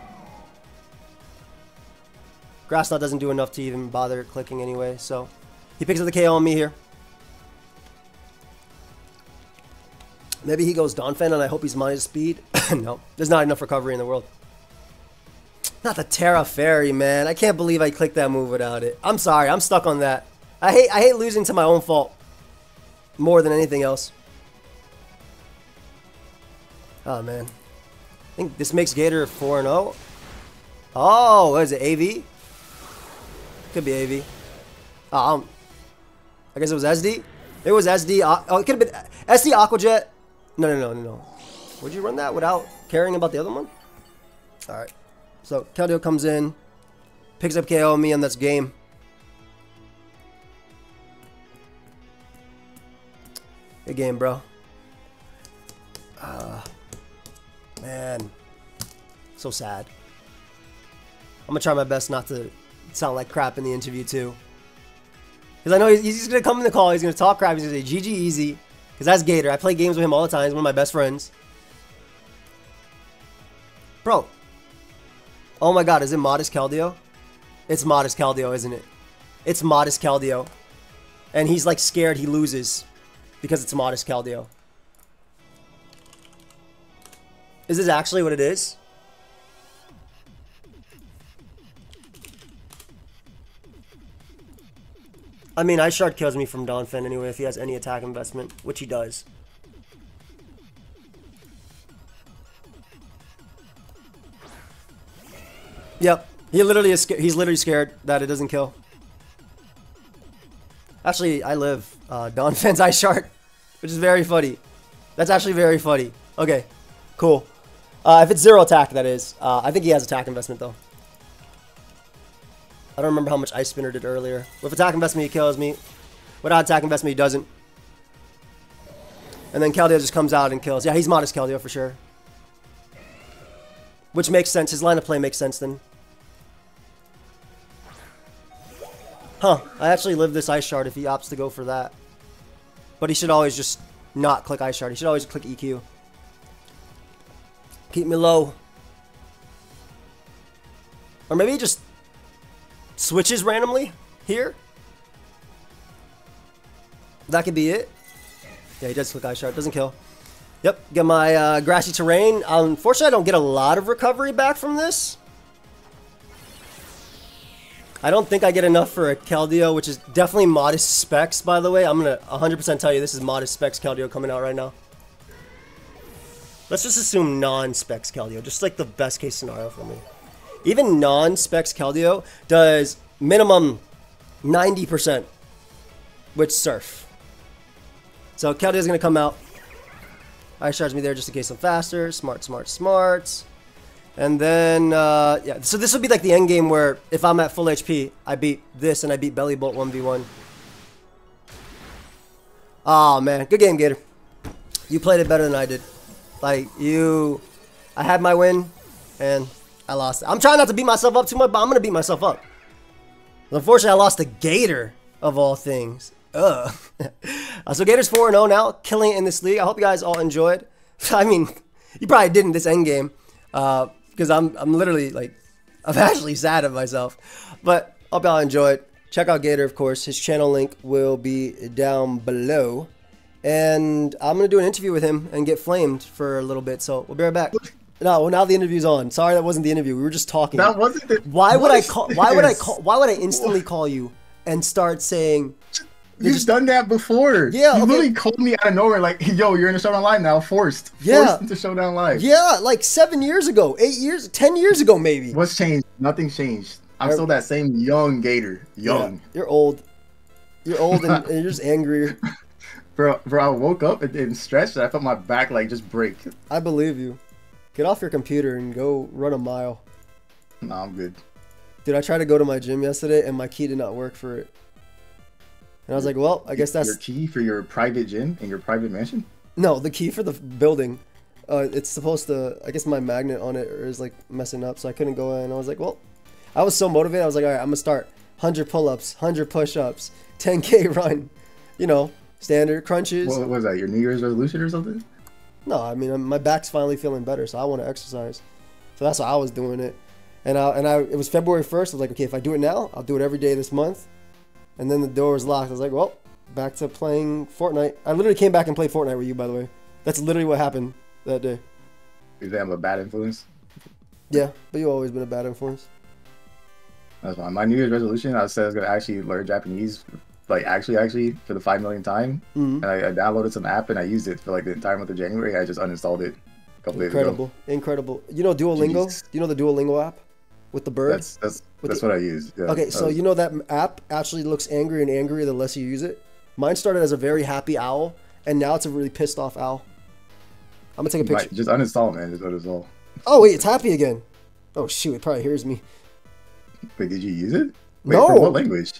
Grass Knot doesn't do enough to even bother clicking anyway, so he picks up the KO on me here. Maybe he goes Donphan, and I hope he's minus speed. No, there's not enough recovery in the world. Not the Terra Fairy, man. I can't believe I clicked that move without it. I'm sorry. I'm stuck on that. I hate losing to my own fault more than anything else. Oh, man. I think this makes Gator 4-0. Oh, what is it? AV? Could be AV. I guess it was SD? It was SD. Oh, it could have been SD Aqua Jet. No. Would you run that without caring about the other one? Alright. So, Keldeo comes in, picks up KO on me, and that's game. Good game, bro. Man. So sad. I'm gonna try my best not to sound like crap in the interview, too. Because I know he's gonna come in the call, he's gonna talk crap, he's gonna say GG easy. Because that's Gator. I play games with him all the time, he's one of my best friends. Bro. Oh my god, is it Modest Keldeo? It's Modest Keldeo, isn't it? It's Modest Keldeo. And he's like scared he loses because it's Modest Keldeo. Is this actually what it is? I mean, Ice Shard kills me from Donphan anyway if he has any attack investment, which he does. Yep, he's literally scared that it doesn't kill. Actually, I live Donphan's Ice Shard, which is very funny. That's actually very funny. Okay, cool. If it's 0 attack, that is. I think he has attack investment though. I don't remember how much Ice Spinner did earlier. With attack investment, he kills me. Without attack investment, he doesn't. And then Keldeo just comes out and kills. Yeah, he's modest Keldeo for sure. Which makes sense. His line of play makes sense then. Huh. I actually live this Ice Shard if he opts to go for that. But he should always just not click Ice Shard. He should always click EQ. Keep me low. Or maybe he just switches randomly here. That could be it. Yeah, he does click Ice Shard. Doesn't kill. Yep, get my grassy terrain. Unfortunately, I don't get a lot of recovery back from this. I don't think I get enough for a Keldeo, which is definitely modest specs, by the way. I'm going to 100% tell you this is modest specs Keldeo coming out right now. Let's just assume non-specs Keldeo, just like the best case scenario for me. Even non-specs Keldeo does minimum 90% with Surf. So Keldeo's going to come out. Ice Shards me there just in case I'm faster. Smart, smart, smart. And then, yeah, so this would be like the end game where if I'm at full HP, I beat this and I beat Belly Bolt 1v1. Oh, man. Good game, Gator. You played it better than I did. Like, I had my win, and I lost it. I'm trying not to beat myself up too much, but I'm going to beat myself up. Unfortunately, I lost to Gator, of all things. Ugh. So Gator's 4-0 now, killing it in this league. I hope you guys all enjoyed. I mean, you probably didn't this end game, because I'm literally, like, I'm actually sad at myself. But hope y'all enjoyed. Check out Gator, of course. His channel link will be down below. And I'm going to do an interview with him and get flamed for a little bit. So we'll be right back. No, now the interview's on. Sorry, that wasn't the interview. We were just talking. That wasn't the... Why would I instantly call you and start saying... You've done that before. Yeah, you literally called me out of nowhere like, yo, you're in a Showdown Live now, forced into Showdown Live. Yeah, like 7 years ago, 8 years, 10 years ago maybe. What's changed? Nothing's changed. I'm still that same young Gator. Young. Yeah, you're old. You're old and you're just angrier. Bro, I woke up and stretched and I felt my back like just break. I believe you. Get off your computer and go run a mile. Nah, I'm good. Dude, I tried to go to my gym yesterday and my key did not work for it. And I was like, well, I guess that's... Your key for your private gym in your private mansion? No, the key for the building. It's supposed to... I guess my magnet on it is like messing up, so I couldn't go in. I was like, well... I was so motivated. I was like, all right, I'm going to start 100 pull-ups, 100 push-ups, 10K run. You know, standard crunches. What was that, your New Year's resolution or something? No, I mean, my back's finally feeling better, so I want to exercise. So that's why I was doing it. And it was February 1st. I was like, okay, if I do it now, I'll do it every day this month. And then the door was locked. I was like, well, back to playing Fortnite. I literally came back and played Fortnite with you, by the way. That's literally what happened that day. Is that a bad influence? Yeah, but you've always been a bad influence. That's fine. My New Year's resolution, I said I was going to actually learn Japanese, like actually, for the 5 millionth time. And I downloaded some app and I used it for like the entire month of January. I just uninstalled it a couple days ago. Incredible. You know Duolingo? Jeez. Do you know the Duolingo app? With the bird? That's what I use. Yeah. Okay, so you know that app actually looks angry and angrier the less you use it? Mine started as a very happy owl, and now it's a really pissed off owl. I'm going to take a picture. Just uninstall, man. Just uninstall. Oh, wait, it's happy again. Oh, shoot, it probably hears me. Wait, did you use it? Wait, no. For what language?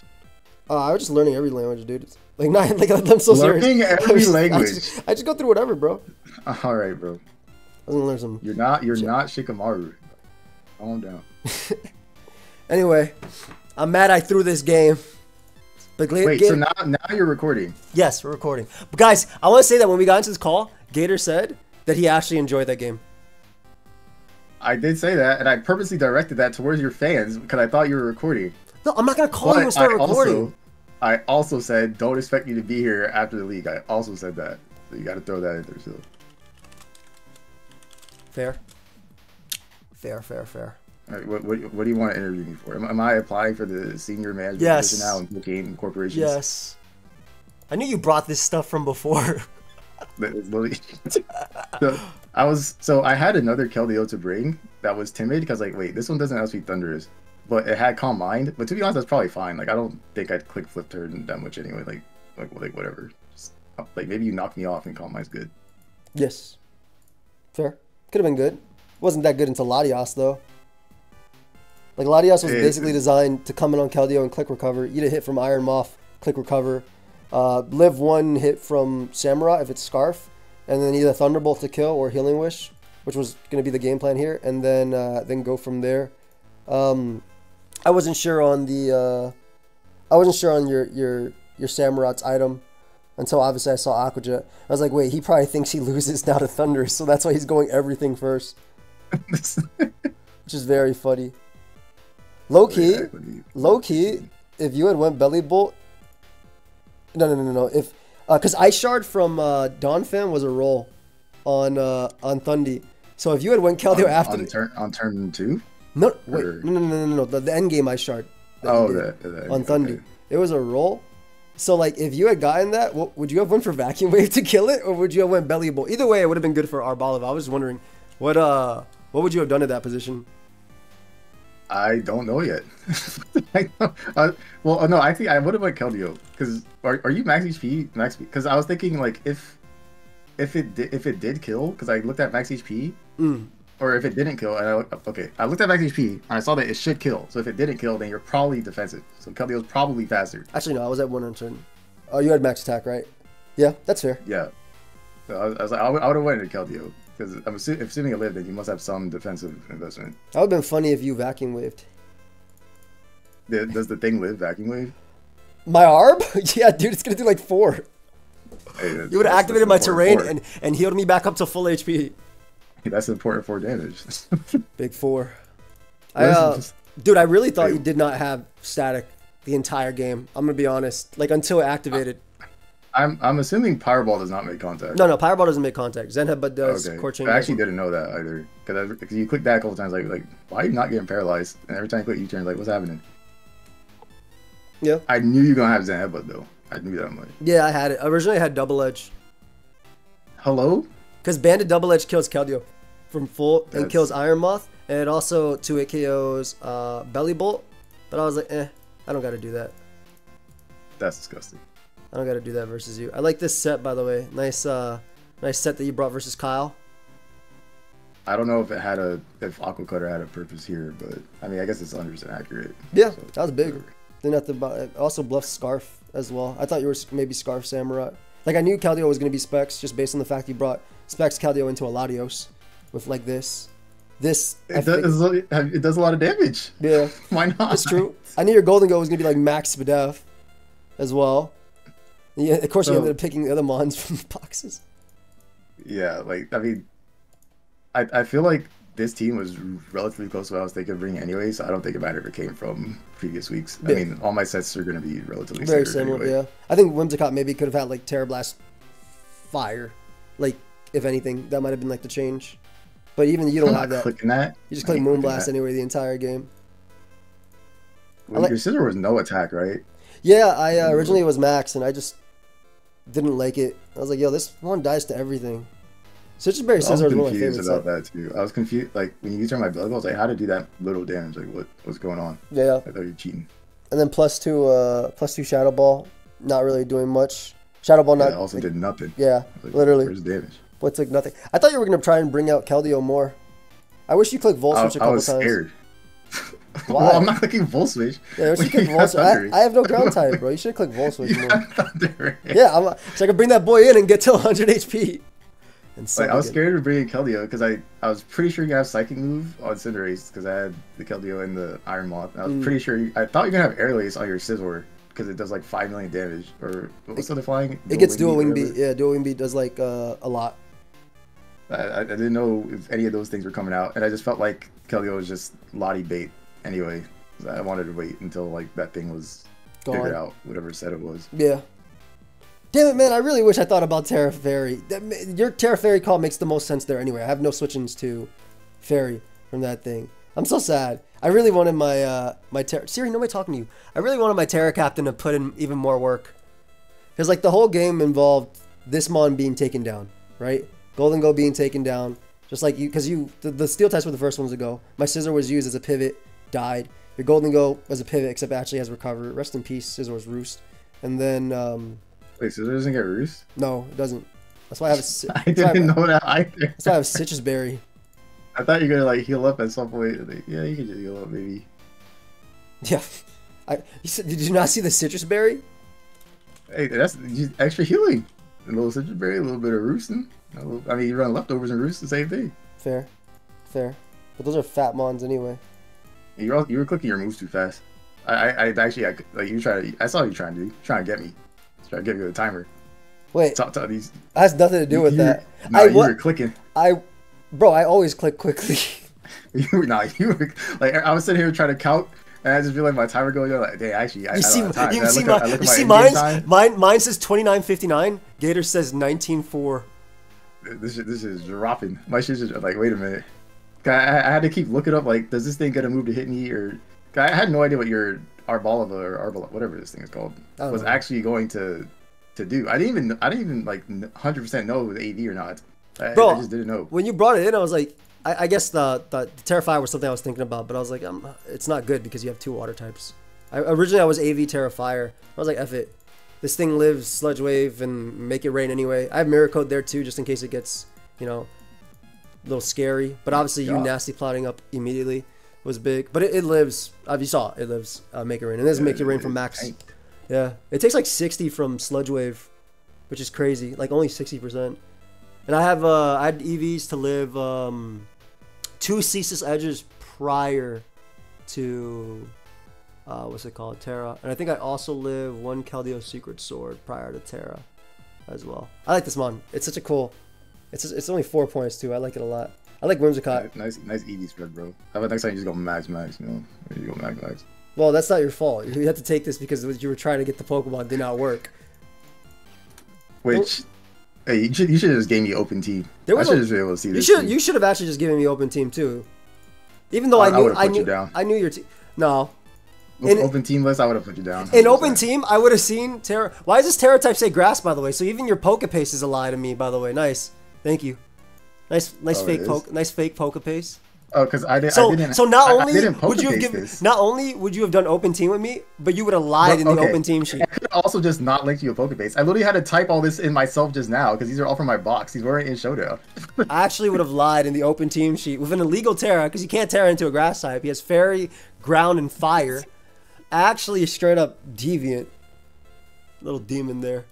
I was just learning every language, dude. Like, not like I'm so serious. Learning every language. I just go through whatever, bro. All right, bro. I was gonna learn some. You're not Shikamaru. Calm down. Anyway, I'm mad I threw this game. But wait, so now you're recording? Yes, we're recording. But guys, I want to say that when we got into this call, Gator said that he actually enjoyed that game. I did say that, and I purposely directed that towards your fans because I thought you were recording. No, I'm not gonna call you and start recording. I also said don't expect me to be here after the league. I also said that, so you got to throw that in there too. Fair. Fair. All right, what do you want to interview me for? Am I applying for the senior management position now in PokeaimMD Corporations? Yes. I knew you brought this stuff from before. So I had another Keldeo to bring that was timid because like, wait, this one doesn't outspeed Thundurus, but it had Calm Mind. But to be honest, that's probably fine. Like I don't think I'd click Flip Turn that much anyway. Like whatever. Just, like maybe you knock me off and Calm Mind's good. Yes. Fair. Could have been good. Wasn't that good until Latias though. Like Latias was basically designed to come in on Keldeo and click recover, eat a hit from Iron Moth, click recover, live one hit from Samurai if it's Scarf, and then either Thunderbolt to kill or Healing Wish, which was going to be the game plan here, and then go from there. I wasn't sure on the your Samurot's item until obviously I saw Aquajet. I was like, wait, he probably thinks he loses now to Thundurus, so that's why he's going everything first, which is very funny. Low key, if you had went Belly Bolt, no. If because Ice Shard from Donphan was a roll on Thundy. So if you had went Keldeo after on turn 2? No, wait, no. The end game Ice Shard. On Thundy, okay. It was a roll. So like, if you had gotten that, would you have went for Vacuum Wave to kill it, or would you have went Belly Bolt? Either way, it would have been good for ARBOLIVA. I was just wondering, what would you have done at that position? I don't know yet. Well, no, I think I would have went Keldeo, because are you max HP? Max, because I was thinking like if it did kill, because I looked at max HP, or if it didn't kill, and I looked at max HP and I saw that it should kill. So if it didn't kill, then you're probably defensive. So Keldeo's probably faster. Actually, no, I was at 1 turn. Oh, you had max attack, right? Yeah, that's fair. Yeah. So I was like, I would have went to Keldeo. Because I'm assuming it lived, then you must have some defensive investment. That would have been funny if you Vacuum Waved. Does the thing live Vacuum Wave? My ARB? Yeah, dude, it's going to do like 4. Hey, you would have activated my terrain and healed me back up to full HP. Hey, that's important 4 damage. Big 4. Dude, I really thought you did not have static the entire game. I'm going to be honest. Like, until it activated. I'm assuming Powerball does not make contact. No, Powerball doesn't make contact. Zen Headbutt does. Okay. I actually didn't know that either. Because you click that a couple times, like, why are you not getting paralyzed? And every time you click U-turn, like, what's happening? Yeah. I knew you were going to have Zen Headbutt, though. I knew that much. Yeah, I had it. Originally, I had Double Edge. Hello? Because Banded Double Edge kills Keldeo from full and kills Iron Moth. And it also 2-hit KOs Belly Bolt. But I was like, I don't got to do that. That's disgusting. I don't got to do that versus you. I like this set, by the way. Nice set that you brought versus Kyle. I don't know if Aqua Cutter had a purpose here, but I mean, I guess it's 100% accurate. Yeah, so, that was big. Then at the also bluff Scarf as well. I thought you were maybe Scarf Samurai. Like, I knew Keldeo was going to be Specs just based on the fact you brought Specs Keldeo into a Latios with like this. It does a lot of damage. Yeah. Why not? That's true. I knew your Golden Go was going to be like Max Spadef as well. Yeah, of course, you ended up picking the other mons from the boxes. Yeah, like, I mean, I feel like this team was relatively close to what I was thinking of bringing anyway, so I don't think it mattered if it came from previous weeks. Yeah. I mean, all my sets are going to be relatively very similar. Anyway. Yeah, I think Whimsicott maybe could have had like Terra Blast Fire, like, if anything, that might have been like the change. But even you don't have that. Clicking that. You just click Moonblast anyway the entire game. Well, your scissor was no attack, right? Yeah, originally it was max, and I just didn't like it. I was like, yo, this one dies to everything. Citrus Berry Scissor is one of my favorites. I was confused about that too. I was confused, like, when you turn my blood, I was like, how to do that little damage? Like, what's going on? Yeah. I thought you were cheating. And then +2 Shadow Ball, not really doing much. Shadow Ball not. Also did nothing. Yeah, like, literally. Where's the damage? What's like nothing? I thought you were gonna try and bring out Keldeo more. I wish you clicked Volt Switch a couple times. I was scared. Why? Well, I'm not clicking Volt Switch. Yeah, you click Volt Switch. I have no ground type, bro. You should click Volt Switch more. Yeah, so I can bring that boy in and get to 100 HP. Like, I was scared of bringing Keldeo because I was pretty sure you have Psychic Move on Cinderace because I had the Keldeo and the Iron Moth. I was pretty sure I thought you were gonna have Air Lace on your Scizor because it does like 5 million damage. Or what's the other flying? It gets Dual Wing Beat. Yeah, Dual Wing Beat does like a lot. I didn't know if any of those things were coming out, and I just felt like Keldeo was just Lottie bait anyway. I wanted to wait until like that thing was figured out, whatever set it was. Yeah. Damn it, man! I really wish I thought about Terra Fairy. Your Terra Fairy call makes the most sense there anyway. I have no switch-ins to Fairy from that thing. I'm so sad. I really wanted my my Terra... Siri, nobody talking to you. I really wanted my Terra Captain to put in even more work. Because like the whole game involved this Mon being taken down, right? Golden Go being taken down. Just like you... Because the Steel types were the first ones to go. My Scizor was used as a pivot. Died. Your Golden Go was a pivot, except it actually has recovered. Rest in peace, Scizor's Roost. And then... Wait, Scizor doesn't get Roost? No, it doesn't. That's why I have a... I didn't know that either. That's why I have Citrus Berry. I thought you were gonna like heal up at some point. Like, yeah, you can just heal up, maybe. Yeah. Did you not see the Citrus Berry? Hey, that's extra healing. A little citrus berry, a little bit of roosting. I mean, you run leftovers and roost, the same thing. Fair, fair. But those are fat mons anyway. You were clicking your moves too fast. I saw you trying to get me. Trying to get me with a timer. Wait, Talk these. that has nothing to do with that. No, you were clicking. Bro, I always click quickly. you were like, I was sitting here trying to count, and I just feel like my timer going on. Like, hey, actually, I don't have time. Mine says 29:59. Gator says 19:4. This is dropping. My shit's just like, wait a minute. I had to keep looking up, like, does this thing get a move to hit me, or I had no idea what your ARBOLIVA or whatever this thing is called was actually going to do. I didn't even like 100% know it was AV or not. Bro, I just didn't know. When you brought it in, I was like, I guess the Terrifier was something I was thinking about, but I was like, it's not good because you have 2 water types. Originally I was AV Terrifier. I was like, F it. This thing lives Sludge Wave and make it rain anyway. I have Mirror Code there too, just in case it gets, you know, a little scary. But obviously you nasty plotting up immediately was big. But it lives, you saw it lives Make It Rain. And this is Make It Rain from max. Yeah. It takes like 60 from Sludge Wave, which is crazy. Like only 60%. And I had EVs to live 2 Ceaseless Edges prior to what's it called, Terra. And I think I also live 1 Keldeo Secret Sword prior to Terra as well. I like this mon. It's such a cool. It's only 4 points too. I like it a lot. I like Whimsicott. Nice EV spread, bro. How about next time you just go max, you know? You go max. Well, that's not your fault. You had to take this because what you were trying to get the Pokemon did not work. Which, hey, you should have just gave me open team. I should just be able to see this. You should have actually just given me open team too. Even though I knew your team. No. In open team list, I would have put you down. 100%. In open team, I would have seen Terra. Why does this Terra type say grass, by the way? So even your Pokepace is a lie to me, by the way. Nice. Thank you. Nice fake Pokepace. Oh, because I didn't. So not only would you have done open team with me, but you would have lied in the open team sheet. I could also just not link you a Pokebase. I literally had to type all this in myself just now because these are all from my box. These weren't in Showdown. I actually would have lied in the open team sheet with an illegal Terra because you can't Terra into a grass type. He has Fairy, Ground, and Fire. Actually, straight up deviant. Little demon there.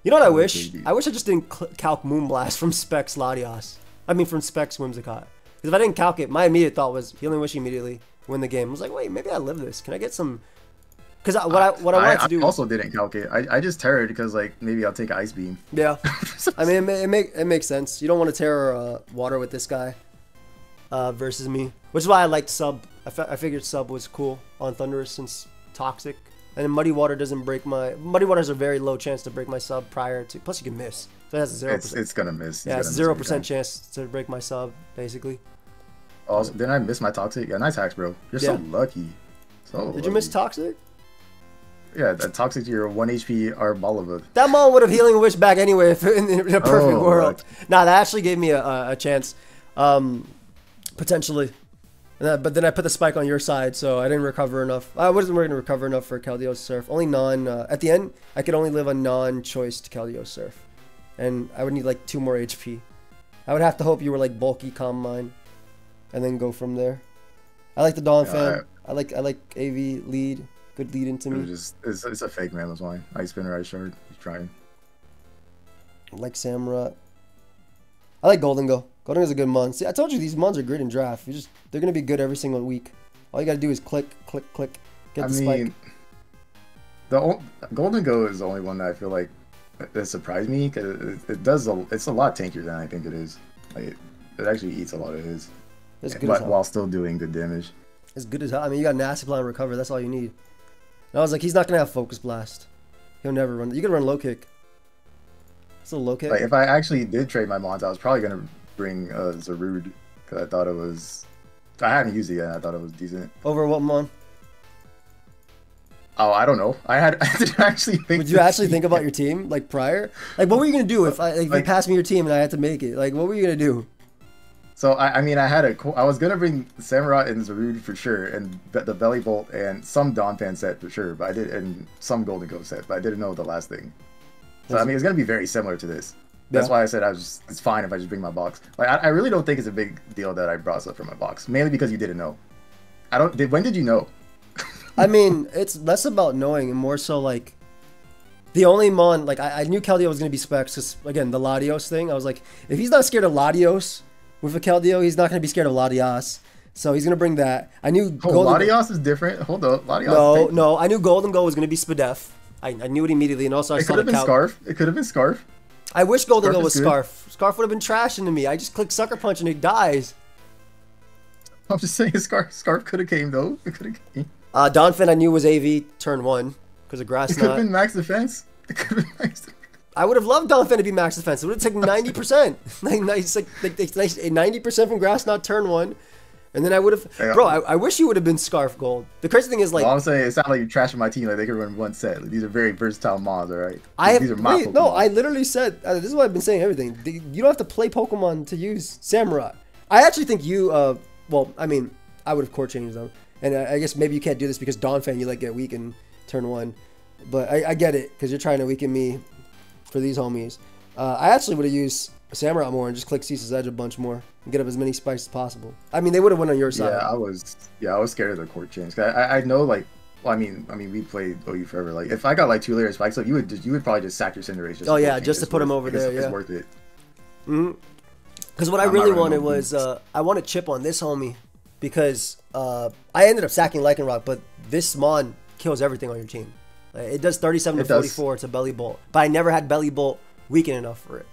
You know what I wish? I wish I just didn't calc Moonblast from Specs Latios. I mean, from Specs Whimsicott. Because if I didn't calc it, my immediate thought was Healing Wish immediately, win the game. I was like, wait, maybe I live this. Can I get some? Because what I wanted to do. I also didn't calc it. I just terrored because like maybe I'll take Ice Beam. Yeah, I mean it makes sense. You don't want to terror water with this guy versus me, which is why I liked Sub. I figured Sub was cool on Thundurus since Toxic, and then Muddy Water doesn't break my. Muddy Water has a very low chance to break my Sub prior to. Plus you can miss. So it has a 0%. It's gonna miss. Yeah, it's 0% chance to break my Sub basically. Also, didn't I miss my Toxic? Yeah, nice hacks, bro. You're so lucky. Did you miss Toxic? Yeah, that Toxic to your 1 HP Arboliva. That mon would have Healing Wish back anyway if in a perfect world. Nah, that actually gave me a chance, potentially. But then I put the spike on your side, so I didn't recover enough. I wasn't going to recover enough for Keldeo Surf. Only at the end, I could only live a non-choiced Keldeo Surf. And I would need like 2 more HP. I would have to hope you were like bulky Calm Mind. And then go from there. I like the Dawn fan. I like AV lead. Good lead into me. It's a fake man, that's why. Ice Spinner, Ice Shard. He's trying. I like Samurott. I like Golden Go. Golden Go's a good mon. See, I told you these mons are great in draft. They're gonna be good every single week. All you gotta do is click, click, click. Get the spike. Golden Go is the only one that I feel like that surprised me because it's a lot tankier than I think it is. Like it actually eats a lot of his. While still doing good damage. It's good as hell. I mean, you got Nasty Plot and Recover. That's all you need. And I was like, he's not going to have Focus Blast. He'll never run. You can run Low Kick. It's a Low Kick. Like, if I actually did trade my mons, I was probably going to bring Zarude. Because I thought it was... I haven't used it yet. I thought it was decent. Over what mon? Oh, I don't know. I didn't actually think... Would you actually think about your team? Like, prior? Like, what were you going to do if you passed me your team and I had to make it? Like, what were you going to do? So I mean I was gonna bring Samurott and Zarude for sure, and the Belly Bolt and some Dawn Fan set for sure, but and some Golden Ghost set, but I didn't know the last thing. So I mean it's gonna be very similar to this. That's why I said it's fine if I just bring my box. Like I really don't think it's a big deal that I brought stuff from my box, mainly because you didn't know. When did you know? I mean it's less about knowing and more so like, The only Mon, like, I knew Keldeo was going to be specs because, again, the Latios thing. I was like, if he's not scared of Latios with a Keldeo, he's not going to be scared of Latias. So he's going to bring that. I knew Latios is different. Hold up. Latios no. I knew Golden Go was going to be Spadef. I knew it immediately. And also I saw the Scarf. It could have been Scarf. I wish Golden Go was Scarf. Scarf would have been trashing to me. I just click Sucker Punch and it dies. I'm just saying Scarf could have came, though. It could have came. Donphin I knew was AV turn 1 because of Grass Knot. It could have been max defense. It could have been max defense. I would have loved Donphin to be max defense. It would have taken 90%. like 90% from Grass Knot turn 1. And then I would have... Yeah. Bro, I wish you would have been Scarf Gold. The crazy thing is, like... Well, I'm saying, it's not like you're trashing my team. Like, they could run one set. Like, these are very versatile mods, all right? These are my Pokemon. No, I literally said... this is why I've been saying everything. You don't have to play Pokemon to use Samurai. I actually think you... well, I mean, I would have core changed them. And I guess maybe you can't do this because Donphan, you, like, get weak in turn 1. But I get it, because you're trying to weaken me for these homies. I actually would have used Samurai more and just click Cease's Edge a bunch more and get up as many spikes as possible. I mean, they would have went on your side. Yeah, I was scared of the court change. I know, like, well, I mean, we played OU forever. Like, if I got like 2 layer spikes, like, you would probably just sack your Cinderace. Oh yeah, just to put him over there. Yeah, it's worth it. Because what I really wanted was I want to chip on this homie because I ended up sacking Lycanroc, but this Mon kills everything on your team. It does 37 to 44. It's a Belly Bolt, but I never had Belly Bolt weaken enough for it,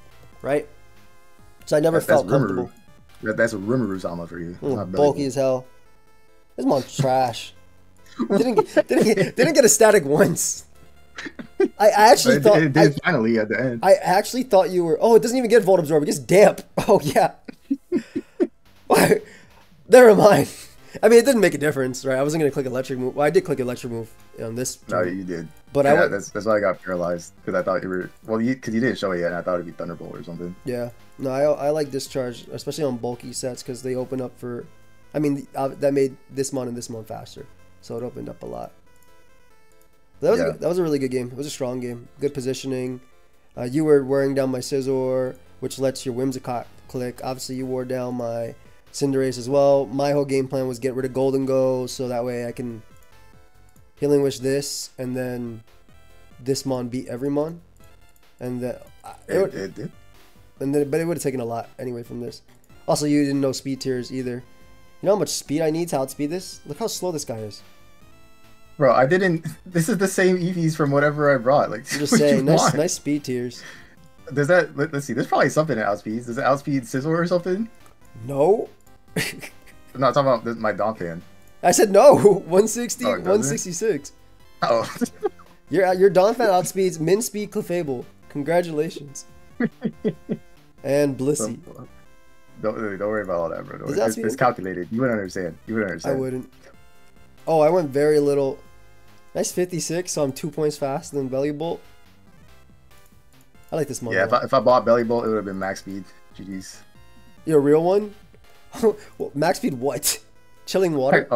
right? So I never felt comfortable. That's a Rimuru Sama for you. Bulky as hell. This Mon's trash. didn't get a static once. I actually thought it did finally at the end. I actually thought you were. Oh, it doesn't even get Volt Absorb. It gets damp. Oh yeah. Never mind. I mean, it didn't make a difference, right? I wasn't gonna click Electric Move. Well, I did click Electric Move on this. No, you did. But yeah, that's why I got paralyzed because I thought you were because you didn't show it yet, and I thought it'd be Thunderbolt or something. Yeah. No, I like Discharge, especially on bulky sets because they open up for. I mean, that made this Mon and this Mon faster, so it opened up a lot. That was a really good game. It was a strong game. Good positioning. You were wearing down my Scizor, which lets your Whimsicott click. Obviously, you wore down my Cinderace as well. My whole game plan was get rid of Golden Go, so that way I can Healing Wish this, and then this Mon beat every Mon. And that it did. And then, but it would have taken a lot anyway from this. Also, you didn't know speed tiers either. You know how much speed I need to outspeed this? Look how slow this guy is. Bro, I didn't. This is the same EVs from whatever I brought. Like, I'm just saying, nice speed tiers. Does that? Let's see. There's probably something that outspeeds. Does it outspeed Scizor or something? No. I'm not talking about my Donphan. I said no. 160, 166. Oh. Your Donphan outspeeds Min Speed Clefable. Congratulations. And Blissey. Don't worry about all that, bro. It's calculated. You wouldn't understand. I wouldn't. Oh, I went very little. Nice 56, so I'm 2 points faster than Belly Bolt. I like this Mon. Yeah, if I bought Belly Bolt, it would have been max speed. GG's. You're a real one? Well, max speed what? Chilling Water?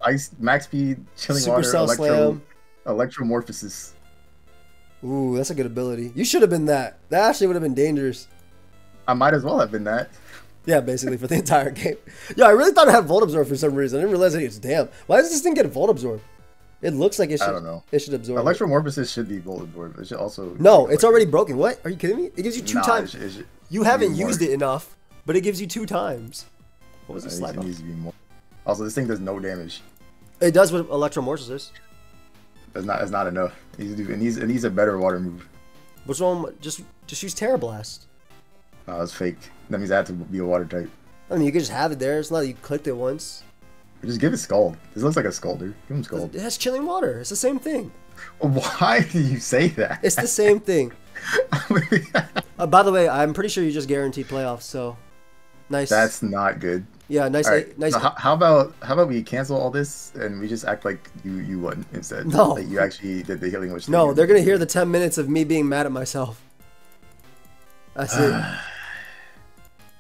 Ice, max speed, Chilling Supercell Water, Slam. Electromorphosis. Ooh, that's a good ability. You should have been that. That actually would have been dangerous. I might as well have been that. Yeah, basically for the entire game. Yeah, I really thought it had Volt Absorb for some reason. I didn't realize it's damn. Why does this thing get Volt Absorb? It looks like it should. I don't know. It should absorb. Electromorphosis should be Volt Absorb. It should also. No, it's already broken. What? Are you kidding me? It gives you 2 times. You haven't used it enough, but it gives you 2 times. What was the slide? It needs to be more. Also, this thing does no damage. It does with Electromorphosis. It's not enough. It needs a better water move. What's wrong? Just use Terra Blast. Oh, it's fake. That means I have to be a water type. I mean, you could just have it there. It's not that you clicked it once. Just give it Scald. This looks like a Scalder. Give him Scald. It has Chilling Water. It's the same thing. Why do you say that? It's the same thing. By the way, I'm pretty sure you just guaranteed playoffs. So nice. That's not good. Yeah, nice. Right. Nice. So how about we cancel all this and we just act like you won instead? No. Like you actually did the Healing Wish. No, they're gonna hear the 10 minutes of me being mad at myself. That's it.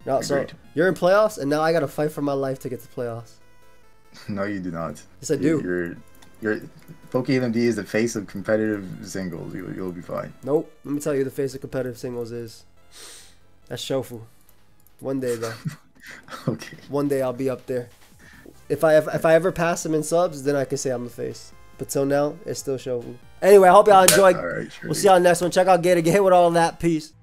No, so you're in playoffs, and now I gotta fight for my life to get to playoffs. No, you do not. Yes, I do. Your PokeaimMD is the face of competitive singles. You'll be fine. Nope. Let me tell you, the face of competitive singles is that's Shofu. One day though. Okay. One day I'll be up there. If I ever pass him in subs, then I can say I'm the face. But till now, it's still Shofu. Anyway, I hope y'all enjoyed. All right, sure. We'll see y'all next one. Check out GatorGate with all that. Peace.